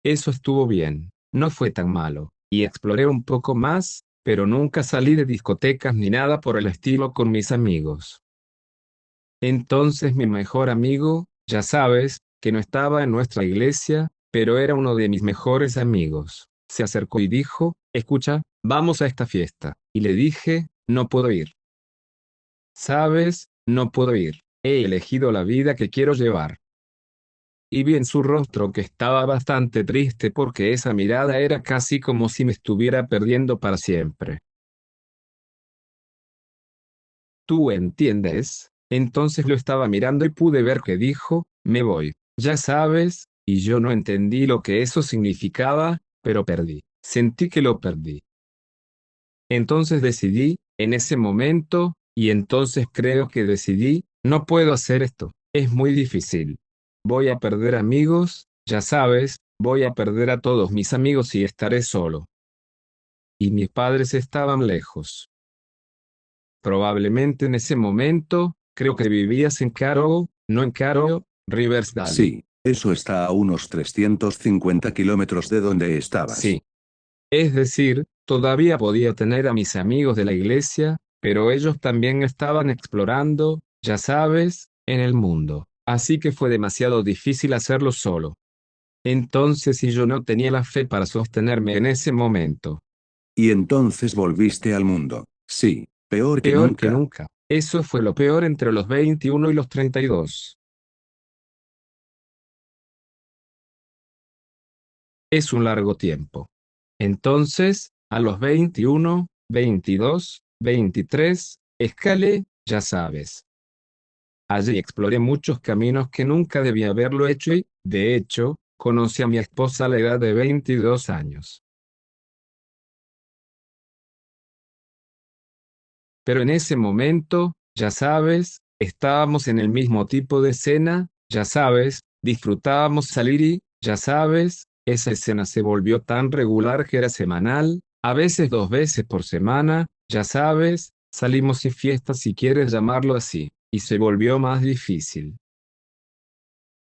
Eso estuvo bien. No fue tan malo. Y exploré un poco más, pero nunca salí de discotecas ni nada por el estilo con mis amigos. Entonces mi mejor amigo, ya sabes, que no estaba en nuestra iglesia, pero era uno de mis mejores amigos, se acercó y dijo, escucha, vamos a esta fiesta. Y le dije, no puedo ir. Sabes, no puedo ir. He elegido la vida que quiero llevar. Y vi en su rostro que estaba bastante triste porque esa mirada era casi como si me estuviera perdiendo para siempre. ¿Tú entiendes? Entonces lo estaba mirando y pude ver que dijo, me voy, ya sabes, y yo no entendí lo que eso significaba, pero perdí. Sentí que lo perdí. Entonces decidí, en ese momento, y entonces creo que decidí, no puedo hacer esto, es muy difícil. Voy a perder amigos, ya sabes, voy a perder a todos mis amigos y estaré solo. Y mis padres estaban lejos. Probablemente en ese momento, creo que vivías en Caro, no en Caro, Riversdale. Sí, eso está a unos 350 kilómetros de donde estabas. Sí. Es decir, todavía podía tener a mis amigos de la iglesia, pero ellos también estaban explorando, ya sabes, en el mundo. Así que fue demasiado difícil hacerlo solo. Entonces, si yo no tenía la fe para sostenerme en ese momento, Y entonces volviste al mundo. Sí, peor que peor que nunca. nunca. Eso fue lo peor entre los 21 y los 32. Es un largo tiempo. Entonces, a los 21, 22, 23, escalé, ya sabes. Allí exploré muchos caminos que nunca debía haberlo hecho y, de hecho, conocí a mi esposa a la edad de 22 años. Pero en ese momento, ya sabes, estábamos en el mismo tipo de escena, ya sabes, disfrutábamos salir y, ya sabes, esa escena se volvió tan regular que era semanal, a veces 2 veces por semana, ya sabes, salimos y fiestas si quieres llamarlo así, y se volvió más difícil.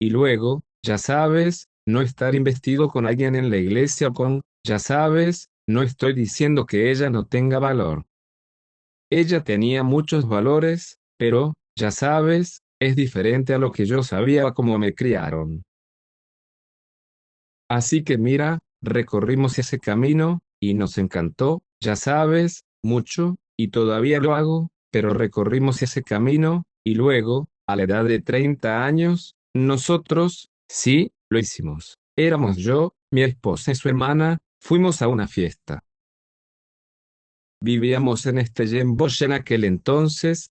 Y luego, ya sabes, no estar investido con alguien en la iglesia o con, ya sabes, no estoy diciendo que ella no tenga valor. Ella tenía muchos valores, pero, ya sabes, es diferente a lo que yo sabía como me criaron. Así que mira, recorrimos ese camino, y nos encantó, ya sabes, mucho, y todavía lo hago, pero recorrimos ese camino, y luego, a la edad de 30 años, nosotros, sí, lo hicimos. Éramos yo, mi esposa y su hermana, fuimos a una fiesta. Vivíamos en Stellenbosch en aquel entonces,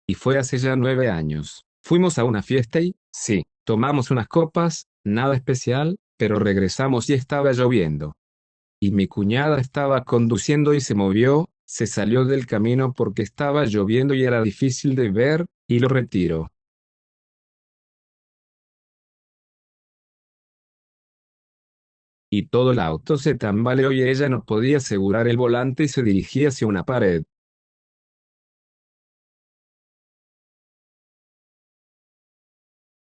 y fue hace ya 9 años. Fuimos a una fiesta y, sí, tomamos unas copas, nada especial, pero regresamos y estaba lloviendo. Y mi cuñada estaba conduciendo y se movió, se salió del camino porque estaba lloviendo y era difícil de ver, y lo retiró. y todo el auto se tambaleó y ella no podía asegurar el volante y se dirigía hacia una pared.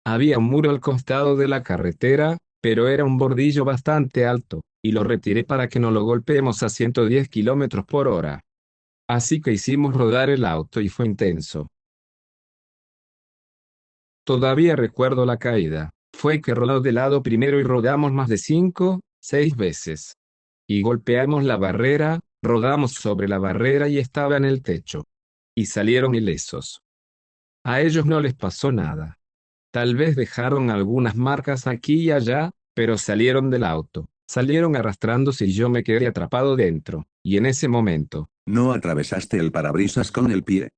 Había un muro al costado de la carretera, pero era un bordillo bastante alto, y lo retiré para que no lo golpeemos a 110 kilómetros por hora. Así que hicimos rodar el auto y fue intenso. Todavía recuerdo la caída. Fue que rodó de lado primero y rodamos más de 5, 6 veces. Y golpeamos la barrera, rodamos sobre la barrera y estaba en el techo. Y salieron ilesos. A ellos no les pasó nada. Tal vez dejaron algunas marcas aquí y allá, pero salieron del auto. Salieron arrastrándose y yo me quedé atrapado dentro. Y en ese momento, ¿No atravesaste el parabrisas con el pie?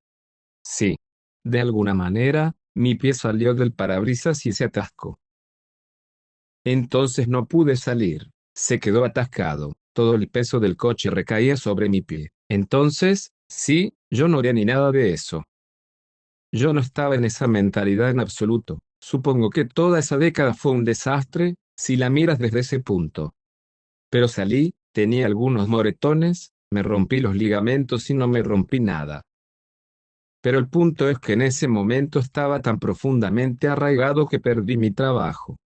sí, de alguna manera, mi pie salió del parabrisas y se atascó. Entonces no pude salir. Se quedó atascado. Todo el peso del coche recaía sobre mi pie. Entonces, sí, yo no haría ni nada de eso. Yo no estaba en esa mentalidad en absoluto. Supongo que toda esa década fue un desastre, si la miras desde ese punto. Pero salí, tenía algunos moretones, me rompí los ligamentos y no me rompí nada. Pero el punto es que en ese momento estaba tan profundamente arraigado que perdí mi trabajo.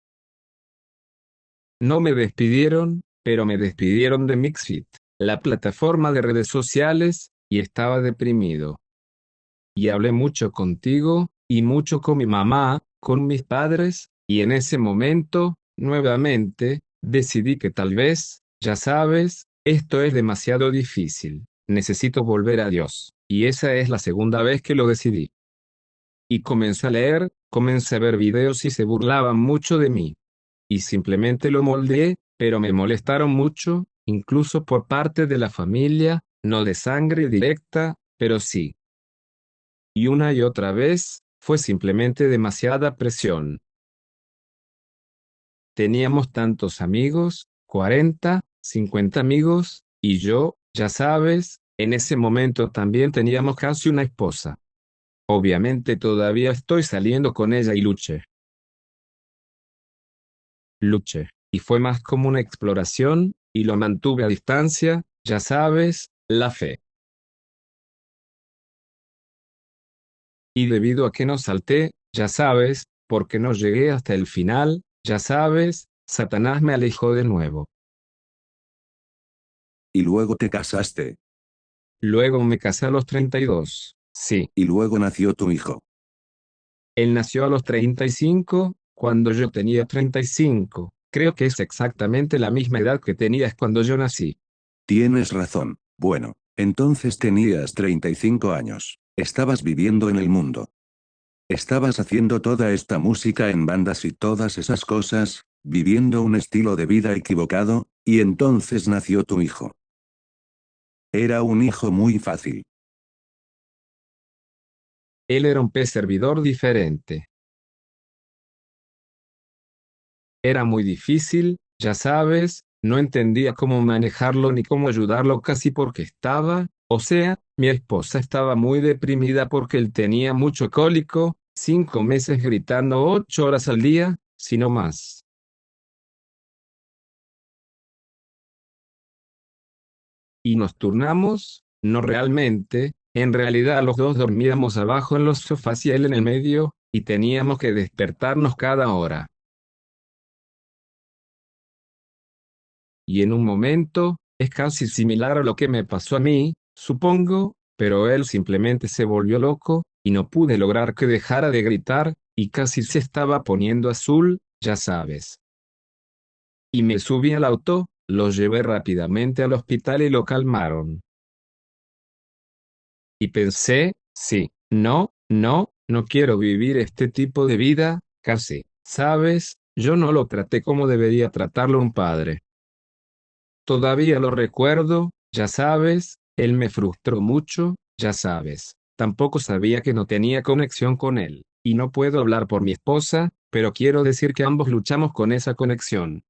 No me despidieron, pero me despidieron de Mixit, la plataforma de redes sociales, y estaba deprimido. Y hablé mucho contigo, y mucho con mi mamá, con mis padres, y en ese momento, nuevamente, decidí que tal vez, ya sabes, esto es demasiado difícil, necesito volver a Dios, y esa es la segunda vez que lo decidí. Y comencé a leer, comencé a ver videos y se burlaban mucho de mí. Y simplemente lo moldeé, pero me molestaron mucho, incluso por parte de la familia, no de sangre directa, pero sí. Y una y otra vez, fue simplemente demasiada presión. Teníamos tantos amigos, 40, 50 amigos, y yo, ya sabes, en ese momento también teníamos casi una esposa. Obviamente todavía estoy saliendo con ella y luché, y fue más como una exploración, y lo mantuve a distancia, ya sabes, la fe. Y debido a que no salté, ya sabes, porque no llegué hasta el final, ya sabes, Satanás me alejó de nuevo. Y luego te casaste. Luego me casé a los 32. Sí, Y luego nació tu hijo. él nació a los 35, cuando yo tenía 35. Creo que es exactamente la misma edad que tenías cuando yo nací. Tienes razón. Bueno, entonces tenías 35 años. Estabas viviendo en el mundo. Estabas haciendo toda esta música en bandas y todas esas cosas, viviendo un estilo de vida equivocado, y entonces nació tu hijo. Era un hijo muy fácil. Él era un pez servidor diferente. Era muy difícil, ya sabes, no entendía cómo manejarlo ni cómo ayudarlo casi porque estaba, o sea, mi esposa estaba muy deprimida porque él tenía mucho cólico, 5 meses gritando 8 horas al día, si no más. Y nos turnamos, no realmente, en realidad los dos dormíamos abajo en los sofás y él en el medio, y teníamos que despertarnos cada hora. Y en un momento, es casi similar a lo que me pasó a mí, supongo, pero él simplemente se volvió loco, y no pude lograr que dejara de gritar, y casi se estaba poniendo azul, ya sabes. Y me subí al auto, lo llevé rápidamente al hospital y lo calmaron. Y pensé, sí, no quiero vivir este tipo de vida, casi, ¿sabes? Yo no lo traté como debería tratarlo un padre. Todavía lo recuerdo, ya sabes, él me frustró mucho, ya sabes. Tampoco sabía que no tenía conexión con él. Y no puedo hablar por mi esposa, pero quiero decir que ambos luchamos con esa conexión.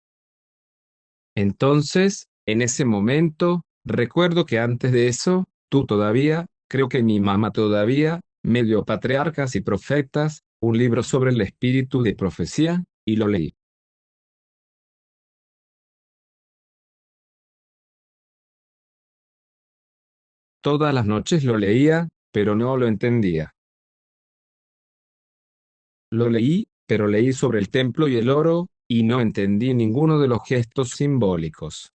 Entonces, en ese momento, recuerdo que antes de eso, tú todavía, creo que mi mamá todavía, me dio Patriarcas y Profetas, un libro sobre el espíritu de profecía, y lo leí. Todas las noches lo leía, pero no lo entendía. Lo leí, pero leí sobre el templo y el oro, y no entendí ninguno de los gestos simbólicos.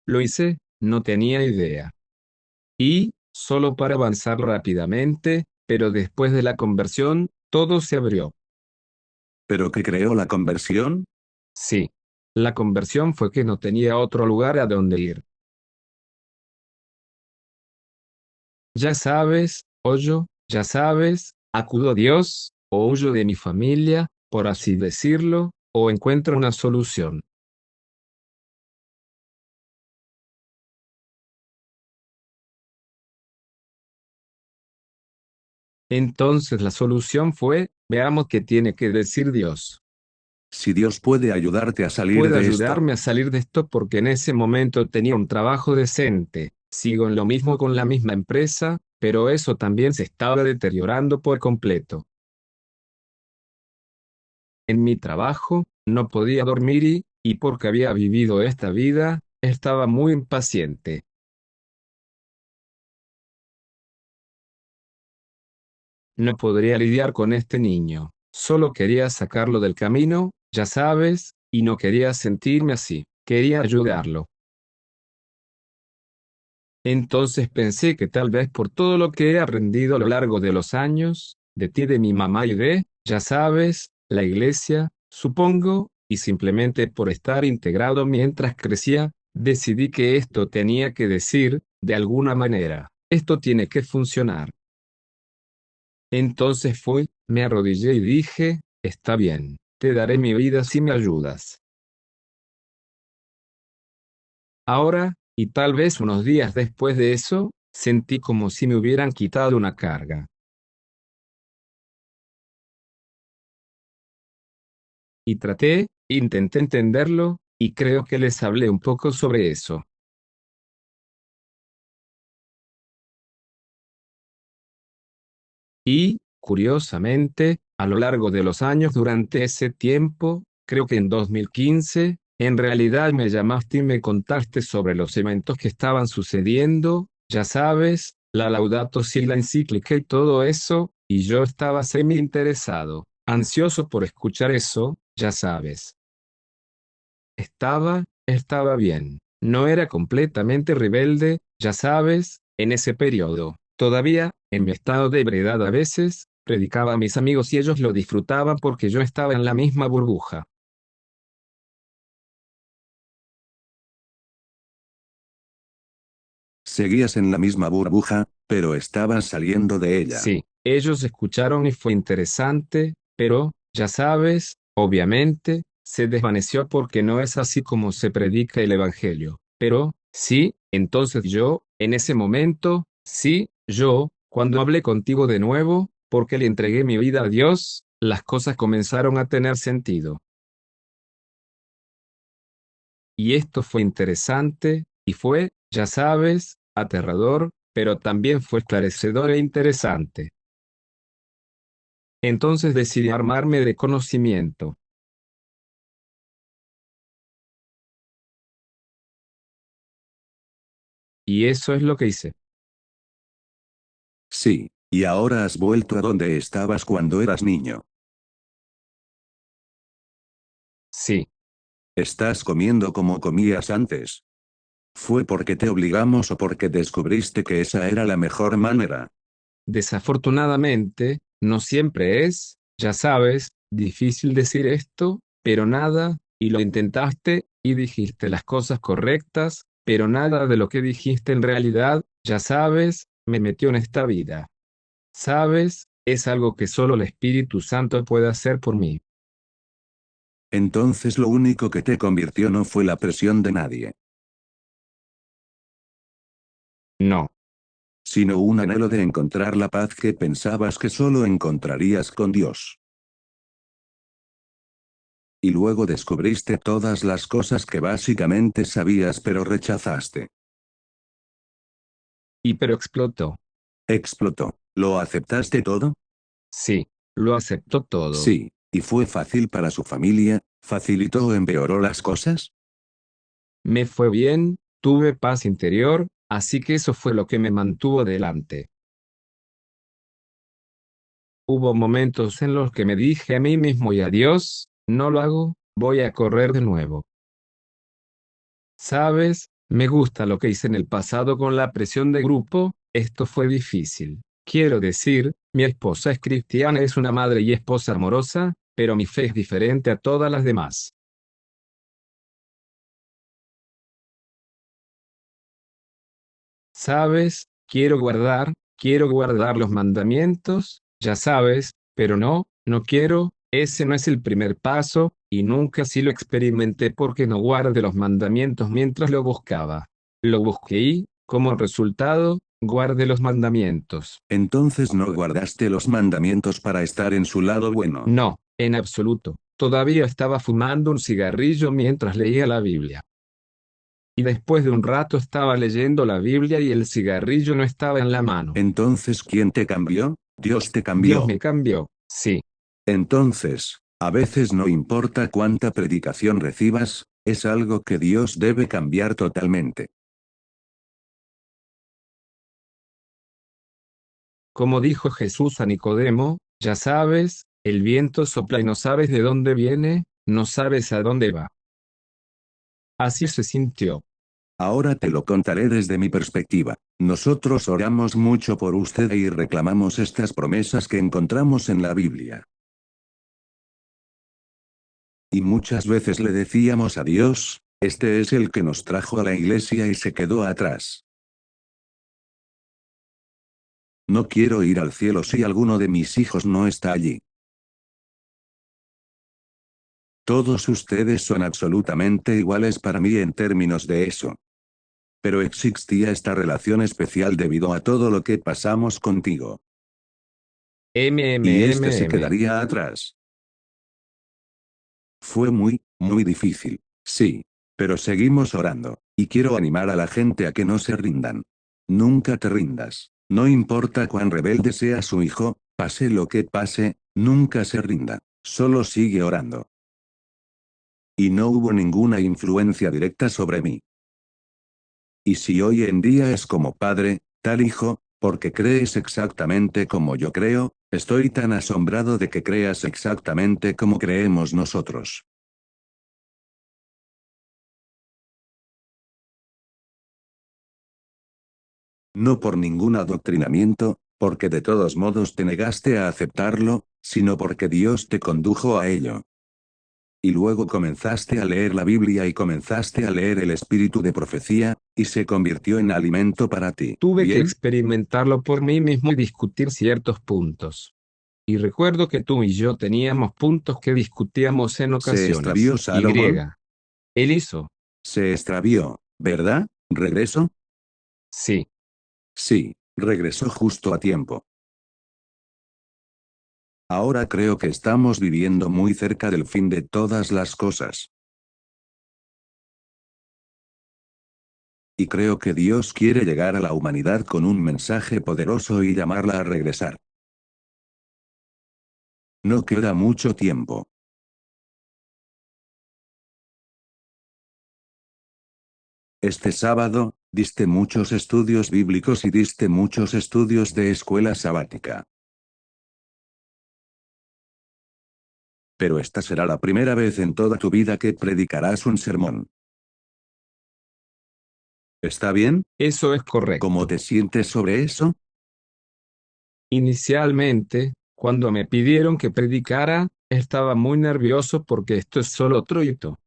Lo hice, no tenía idea. Y, solo para avanzar rápidamente, pero después de la conversión, todo se abrió. ¿Pero qué creó la conversión? Sí. La conversión fue que no tenía otro lugar a donde ir. Ya sabes, ya sabes, acudo a Dios, o huyo de mi familia, por así decirlo, o encuentro una solución. Entonces la solución fue, veamos qué tiene que decir Dios. Si Dios puede ayudarte a salir Puede de esto. ayudarme a salir de esto porque en ese momento tenía un trabajo decente, sigo en lo mismo con la misma empresa, pero eso también se estaba deteriorando por completo. En mi trabajo, no podía dormir y porque había vivido esta vida, estaba muy impaciente. No podría lidiar con este niño. Solo quería sacarlo del camino, ya sabes, y no quería sentirme así. Quería ayudarlo. Entonces pensé que tal vez por todo lo que he aprendido a lo largo de los años, de ti, de mi mamá y de, ya sabes, la iglesia, supongo, y simplemente por estar integrado mientras crecía, decidí que esto tenía que decir, de alguna manera, esto tiene que funcionar. Entonces fui, me arrodillé y dije, está bien, te daré mi vida si me ayudas. Ahora, y tal vez unos días después de eso, sentí como si me hubieran quitado una carga. Y intenté entenderlo, y creo que les hablé un poco sobre eso. Y, curiosamente, a lo largo de los años durante ese tiempo, creo que en 2015, en realidad me llamaste y me contaste sobre los eventos que estaban sucediendo, ya sabes, la Laudato Si, la encíclica y todo eso, y yo estaba semi interesado, ansioso por escuchar eso, ya sabes. Estaba bien. No era completamente rebelde, ya sabes, en ese periodo. Todavía, en mi estado de ebriedad a veces, predicaba a mis amigos y ellos lo disfrutaban porque yo estaba en la misma burbuja. Seguías en la misma burbuja, pero estabas saliendo de ella. Sí, ellos escucharon y fue interesante, pero, ya sabes, obviamente, se desvaneció porque no es así como se predica el Evangelio. Pero, sí, entonces yo, en ese momento, sí, yo, cuando hablé contigo de nuevo, porque le entregué mi vida a Dios, las cosas comenzaron a tener sentido. Y esto fue interesante, y fue, ya sabes, aterrador, pero también fue esclarecedor e interesante. Entonces decidí armarme de conocimiento. Y eso es lo que hice. Sí, y ahora has vuelto a donde estabas cuando eras niño. Sí. Estás comiendo como comías antes. ¿Fue porque te obligamos o porque descubriste que esa era la mejor manera? Desafortunadamente, no siempre es, ya sabes, difícil decir esto, pero nada, y lo intentaste, y dijiste las cosas correctas, pero nada de lo que dijiste en realidad, ya sabes, me metió en esta vida. ¿Sabes? Es algo que solo el Espíritu Santo puede hacer por mí. Entonces lo único que te convirtió no fue la presión de nadie, No. sino un anhelo de encontrar la paz que pensabas que solo encontrarías con Dios. Y luego descubriste todas las cosas que básicamente sabías pero rechazaste. Y pero explotó. Explotó. ¿Lo aceptaste todo? Sí, lo aceptó todo. Sí. ¿Y fue fácil para su familia? ¿Facilitó o empeoró las cosas? Me fue bien, tuve paz interior, Así que eso fue lo que me mantuvo delante. Hubo momentos en los que me dije a mí mismo y a Dios, no lo hago, voy a correr de nuevo. ¿Sabes? Me gusta lo que hice en el pasado con la presión de grupo, esto fue difícil. Quiero decir, mi esposa es cristiana, es una madre y esposa amorosa, pero mi fe es diferente a todas las demás. ¿Sabes? Quiero guardar los mandamientos, ya sabes, pero no quiero, ese no es el primer paso, y nunca sí lo experimenté porque no guardé los mandamientos mientras lo buscaba. Lo busqué y, como resultado, guardé los mandamientos. Entonces no guardaste los mandamientos para estar en su lado bueno. No, en absoluto. Todavía estaba fumando un cigarrillo mientras leía la Biblia. Y después de un rato estaba leyendo la Biblia y el cigarrillo no estaba en la mano. Entonces, ¿quién te cambió? Dios te Dios cambió. me cambió, sí. Entonces, a veces no importa cuánta predicación recibas, es algo que Dios debe cambiar totalmente. Como dijo Jesús a Nicodemo, ya sabes, el viento sopla y no sabes de dónde viene, no sabes a dónde va. Así se sintió. Ahora te lo contaré desde mi perspectiva. Nosotros oramos mucho por usted y reclamamos estas promesas que encontramos en la Biblia. Y muchas veces le decíamos a Dios, este es el que nos trajo a la iglesia y se quedó atrás. No quiero ir al cielo si alguno de mis hijos no está allí. Todos ustedes son absolutamente iguales para mí en términos de eso. Pero existía esta relación especial debido a todo lo que pasamos contigo. Y este se MMMM. quedaría atrás. Fue muy difícil. Sí. Pero seguimos orando. Y quiero animar a la gente a que no se rindan. Nunca te rindas. No importa cuán rebelde sea su hijo, pase lo que pase, nunca se rinda. Solo sigue orando. Y no hubo ninguna influencia directa sobre mí. Y si hoy en día es como padre, tal hijo, porque crees exactamente como yo creo, estoy tan asombrado de que creas exactamente como creemos nosotros. No por ningún adoctrinamiento, porque de todos modos te negaste a aceptarlo, sino porque Dios te condujo a ello. Y luego comenzaste a leer la Biblia y comenzaste a leer el espíritu de profecía, y se convirtió en alimento para ti. Tuve que ¿Bien? experimentarlo por mí mismo y discutir ciertos puntos. Y recuerdo que tú y yo teníamos puntos que discutíamos en Se ocasiones. extravió Y. Salomón. Él hizo. Se extravió, ¿verdad? ¿Regreso? Sí. Sí, regresó justo a tiempo. Ahora creo que estamos viviendo muy cerca del fin de todas las cosas. Y creo que Dios quiere llegar a la humanidad con un mensaje poderoso y llamarla a regresar. No queda mucho tiempo. Este sábado, diste muchos estudios bíblicos y diste muchos estudios de escuela sabática. Pero esta será la primera vez en toda tu vida que predicarás un sermón. ¿Está bien? Eso es ¿Cómo correcto. te sientes sobre eso? Inicialmente, cuando me pidieron que predicara, estaba muy nervioso porque esto es solo otro hito.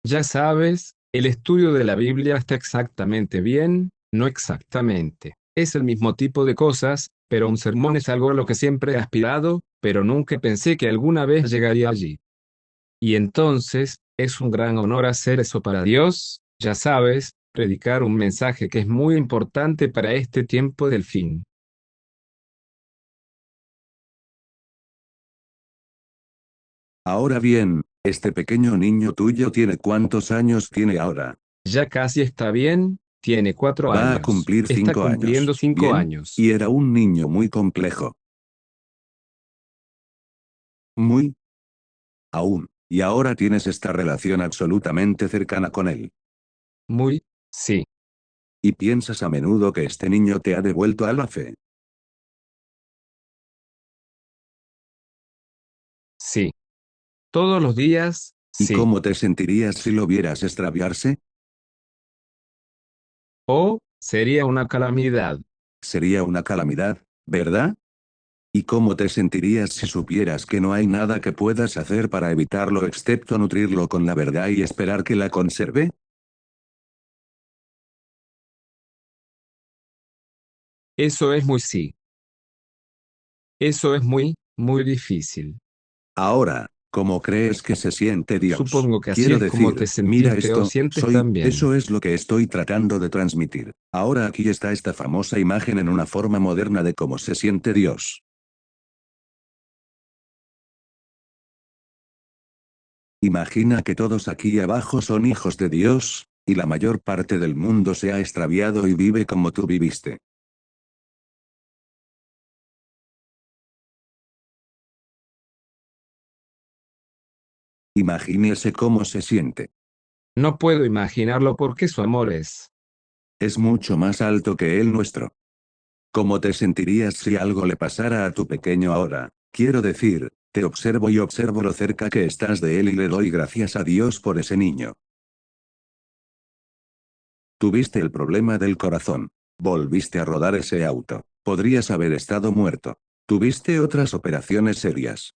Ya sabes, el estudio de la Biblia está exactamente bien, no exactamente. Es el mismo tipo de cosas, pero un sermón es algo a lo que siempre he aspirado, pero nunca pensé que alguna vez llegaría allí. Y entonces, es un gran honor hacer eso para Dios, ya sabes, predicar un mensaje que es muy importante para este tiempo del fin. Ahora bien, este pequeño niño tuyo tiene ¿cuántos años tiene ahora? Ya casi está bien, tiene 4 Va a años. cumplir Está 5 años. cumpliendo cinco ¿Bien? años. Y era un niño muy complejo. Muy. Aún. Y ahora tienes esta relación absolutamente cercana con él. Muy, sí, Y piensas a menudo que este niño te ha devuelto a la fe. sí. Todos los días, ¿Y sí. cómo te sentirías si lo vieras extraviarse? O, sería una calamidad. Sería una calamidad, ¿verdad? ¿Y cómo te sentirías si supieras que no hay nada que puedas hacer para evitarlo excepto nutrirlo con la verdad y esperar que la conserve? Eso es muy sí. Eso es muy, muy difícil. Ahora, ¿cómo crees que se siente Dios? Supongo que así Quiero es como decir, te mira sentiste o esto, sientes soy, también. eso es lo que estoy tratando de transmitir. Ahora aquí está esta famosa imagen en una forma moderna de cómo se siente Dios. Imagina que todos aquí abajo son hijos de Dios, y la mayor parte del mundo se ha extraviado y vive como tú viviste. Imagínese cómo se siente. No puedo imaginarlo porque su amor Es mucho más alto que el nuestro. ¿Cómo te sentirías si algo le pasara a tu pequeño ahora? Quiero decir, te observo y observo lo cerca que estás de él y le doy gracias a Dios por ese niño. Tuviste el problema del corazón. Volviste a rodar ese auto. Podrías haber estado muerto. Tuviste otras operaciones serias.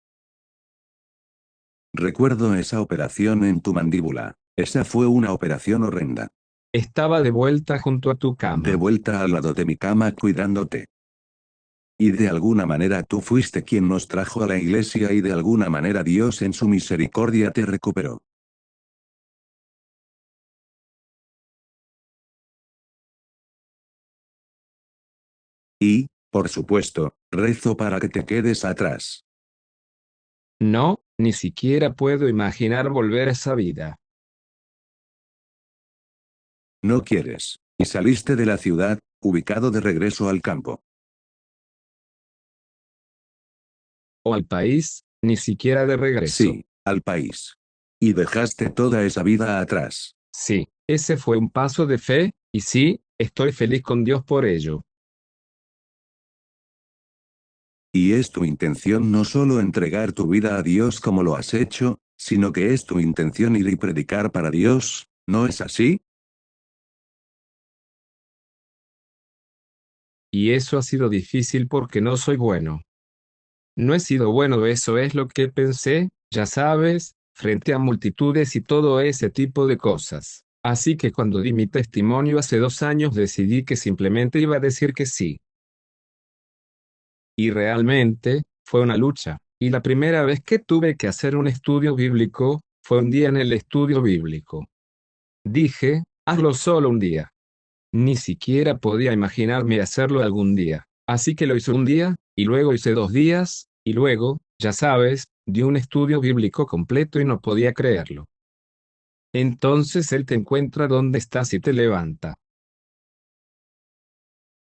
Recuerdo esa operación en tu mandíbula. Esa fue una operación horrenda. estaba de vuelta junto a tu De cama. vuelta al lado de mi cama cuidándote. Y de alguna manera tú fuiste quien nos trajo a la iglesia y de alguna manera Dios en su misericordia te recuperó. Y, por supuesto, rezo para que te quedes atrás. No, ni siquiera puedo imaginar volver a esa vida. No quieres. Y saliste de la ciudad, ubicado de regreso al campo. O al país, ni siquiera de regreso. Sí, al país. Y dejaste toda esa vida atrás. Sí, ese fue un paso de fe, y sí, estoy feliz con Dios por ello. Y es tu intención no solo entregar tu vida a Dios como lo has hecho, sino que es tu intención ir y predicar para Dios, ¿no es así? Y eso ha sido difícil porque no soy bueno. No he sido bueno, eso es lo que pensé, ya sabes, frente a multitudes y todo ese tipo de cosas. Así que cuando di mi testimonio hace 2 años decidí que simplemente iba a decir que sí. Y realmente, fue una lucha. Y la primera vez que tuve que hacer un estudio bíblico, fue un día en el estudio bíblico. Dije, hazlo solo un día. Ni siquiera podía imaginarme hacerlo algún día. Así que lo hice un día, y luego hice 2 días, y luego, ya sabes, di un estudio bíblico completo y no podía creerlo. Entonces Él te encuentra donde estás y te levanta.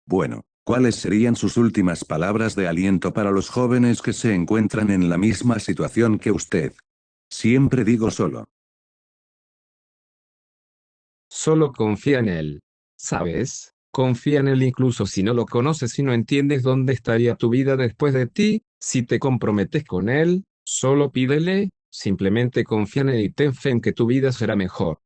Bueno, ¿cuáles serían sus últimas palabras de aliento para los jóvenes que se encuentran en la misma situación que usted? Siempre digo solo. Solo confía en Él. ¿Sabes? Confía en Él incluso si no lo conoces y no entiendes dónde estaría tu vida después de ti, si te comprometes con Él, solo pídele, simplemente confía en Él y ten fe en que tu vida será mejor.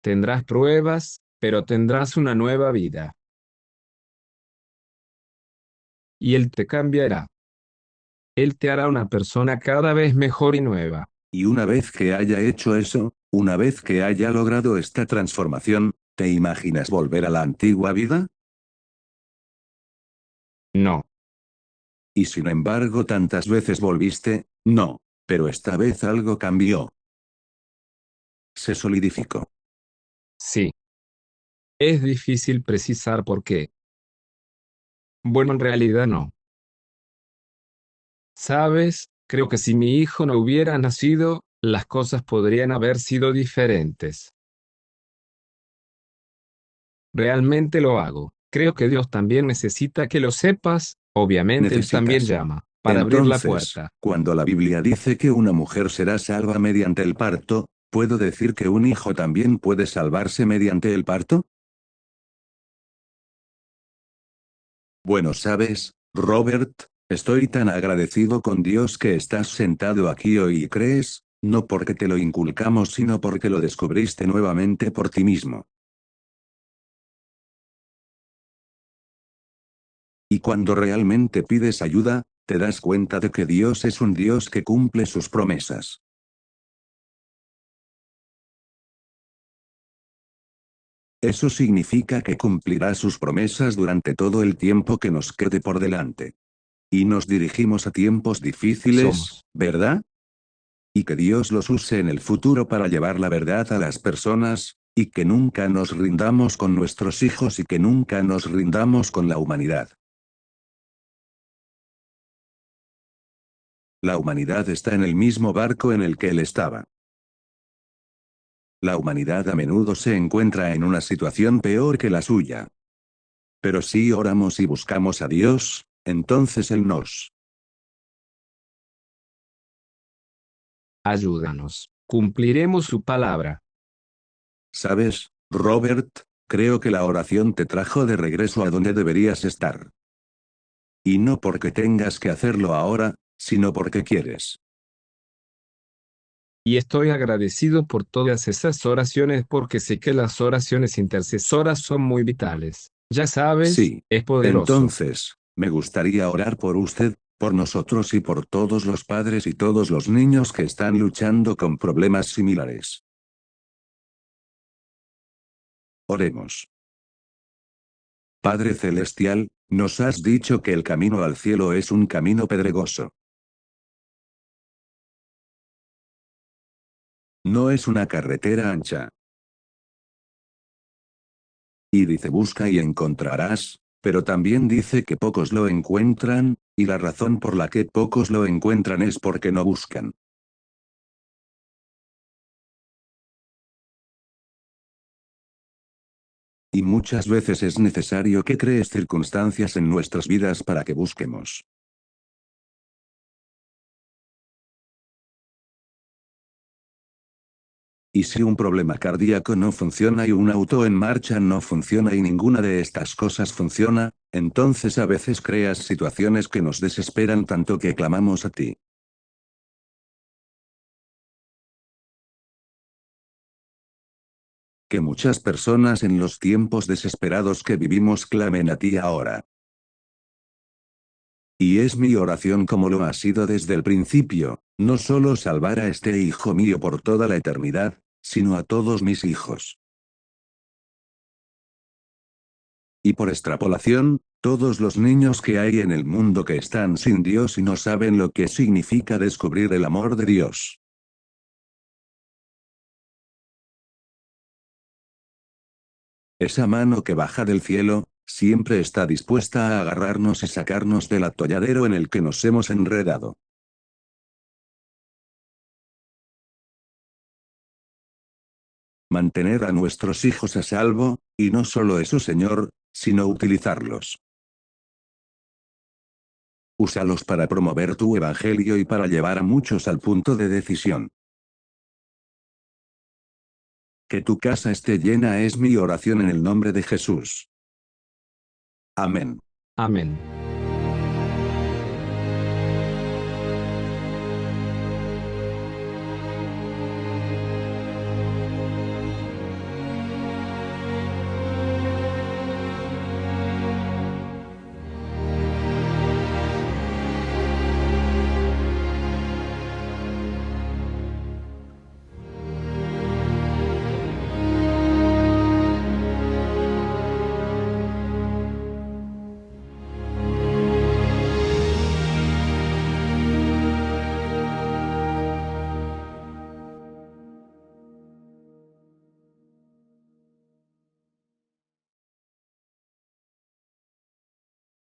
Tendrás pruebas, pero tendrás una nueva vida. Y Él te cambiará. Él te hará una persona cada vez mejor y nueva. Y una vez que haya hecho eso, una vez que haya logrado esta transformación, ¿te imaginas volver a la antigua vida? No, Y sin embargo tantas veces volviste, no. Pero esta vez algo cambió. Se solidificó. sí. Es difícil precisar por qué. Bueno, en realidad no. ¿Sabes? Creo que si mi hijo no hubiera nacido, las cosas podrían haber sido diferentes. Realmente lo hago. Creo que Dios también necesita que lo sepas. Obviamente Él también Necesitas. llama para abrir la Entonces, puerta. cuando la Biblia dice que una mujer será salva mediante el parto, ¿puedo decir que un hijo también puede salvarse mediante el parto? Bueno, sabes, Robert, estoy tan agradecido con Dios que estás sentado aquí hoy y crees, no porque te lo inculcamos sino porque lo descubriste nuevamente por ti mismo. Y cuando realmente pides ayuda, te das cuenta de que Dios es un Dios que cumple sus promesas. Eso significa que cumplirá sus promesas durante todo el tiempo que nos quede por delante. Y nos dirigimos a tiempos difíciles, Somos. ¿verdad? Y que Dios los use en el futuro para llevar la verdad a las personas, y que nunca nos rindamos con nuestros hijos y que nunca nos rindamos con la humanidad. La humanidad está en el mismo barco en el que él estaba. La humanidad a menudo se encuentra en una situación peor que la suya. Pero si oramos y buscamos a Dios, entonces Él nos Ayúdanos. Cumpliremos su palabra. ¿sabes, Robert? Creo que la oración te trajo de regreso a donde deberías estar. Y no porque tengas que hacerlo ahora, sino porque quieres. Y estoy agradecido por todas esas oraciones porque sé que las oraciones intercesoras son muy vitales. Ya sabes, Sí. es poderoso. Entonces, me gustaría orar por usted, por nosotros y por todos los padres y todos los niños que están luchando con problemas similares. Oremos. Padre Celestial, nos has dicho que el camino al cielo es un camino pedregoso. No es una carretera ancha. Y dice busca y encontrarás, pero también dice que pocos lo encuentran, y la razón por la que pocos lo encuentran es porque no buscan. Y muchas veces es necesario que crees circunstancias en nuestras vidas para que busquemos. Y si un problema cardíaco no funciona y un auto en marcha no funciona y ninguna de estas cosas funciona, entonces a veces creas situaciones que nos desesperan tanto que clamamos a ti. Que muchas personas en los tiempos desesperados que vivimos clamen a ti ahora. Y es mi oración como lo ha sido desde el principio, no solo salvar a este hijo mío por toda la eternidad, sino a todos mis hijos. Y por extrapolación, todos los niños que hay en el mundo que están sin Dios y no saben lo que significa descubrir el amor de Dios. Esa mano que baja del cielo, siempre está dispuesta a agarrarnos y sacarnos del atolladero en el que nos hemos enredado. Mantener a nuestros hijos a salvo, y no solo eso, Señor, sino utilizarlos. Úsalos para promover tu evangelio y para llevar a muchos al punto de decisión. Que tu casa esté llena es mi oración en el nombre de Jesús. Amén. Amén.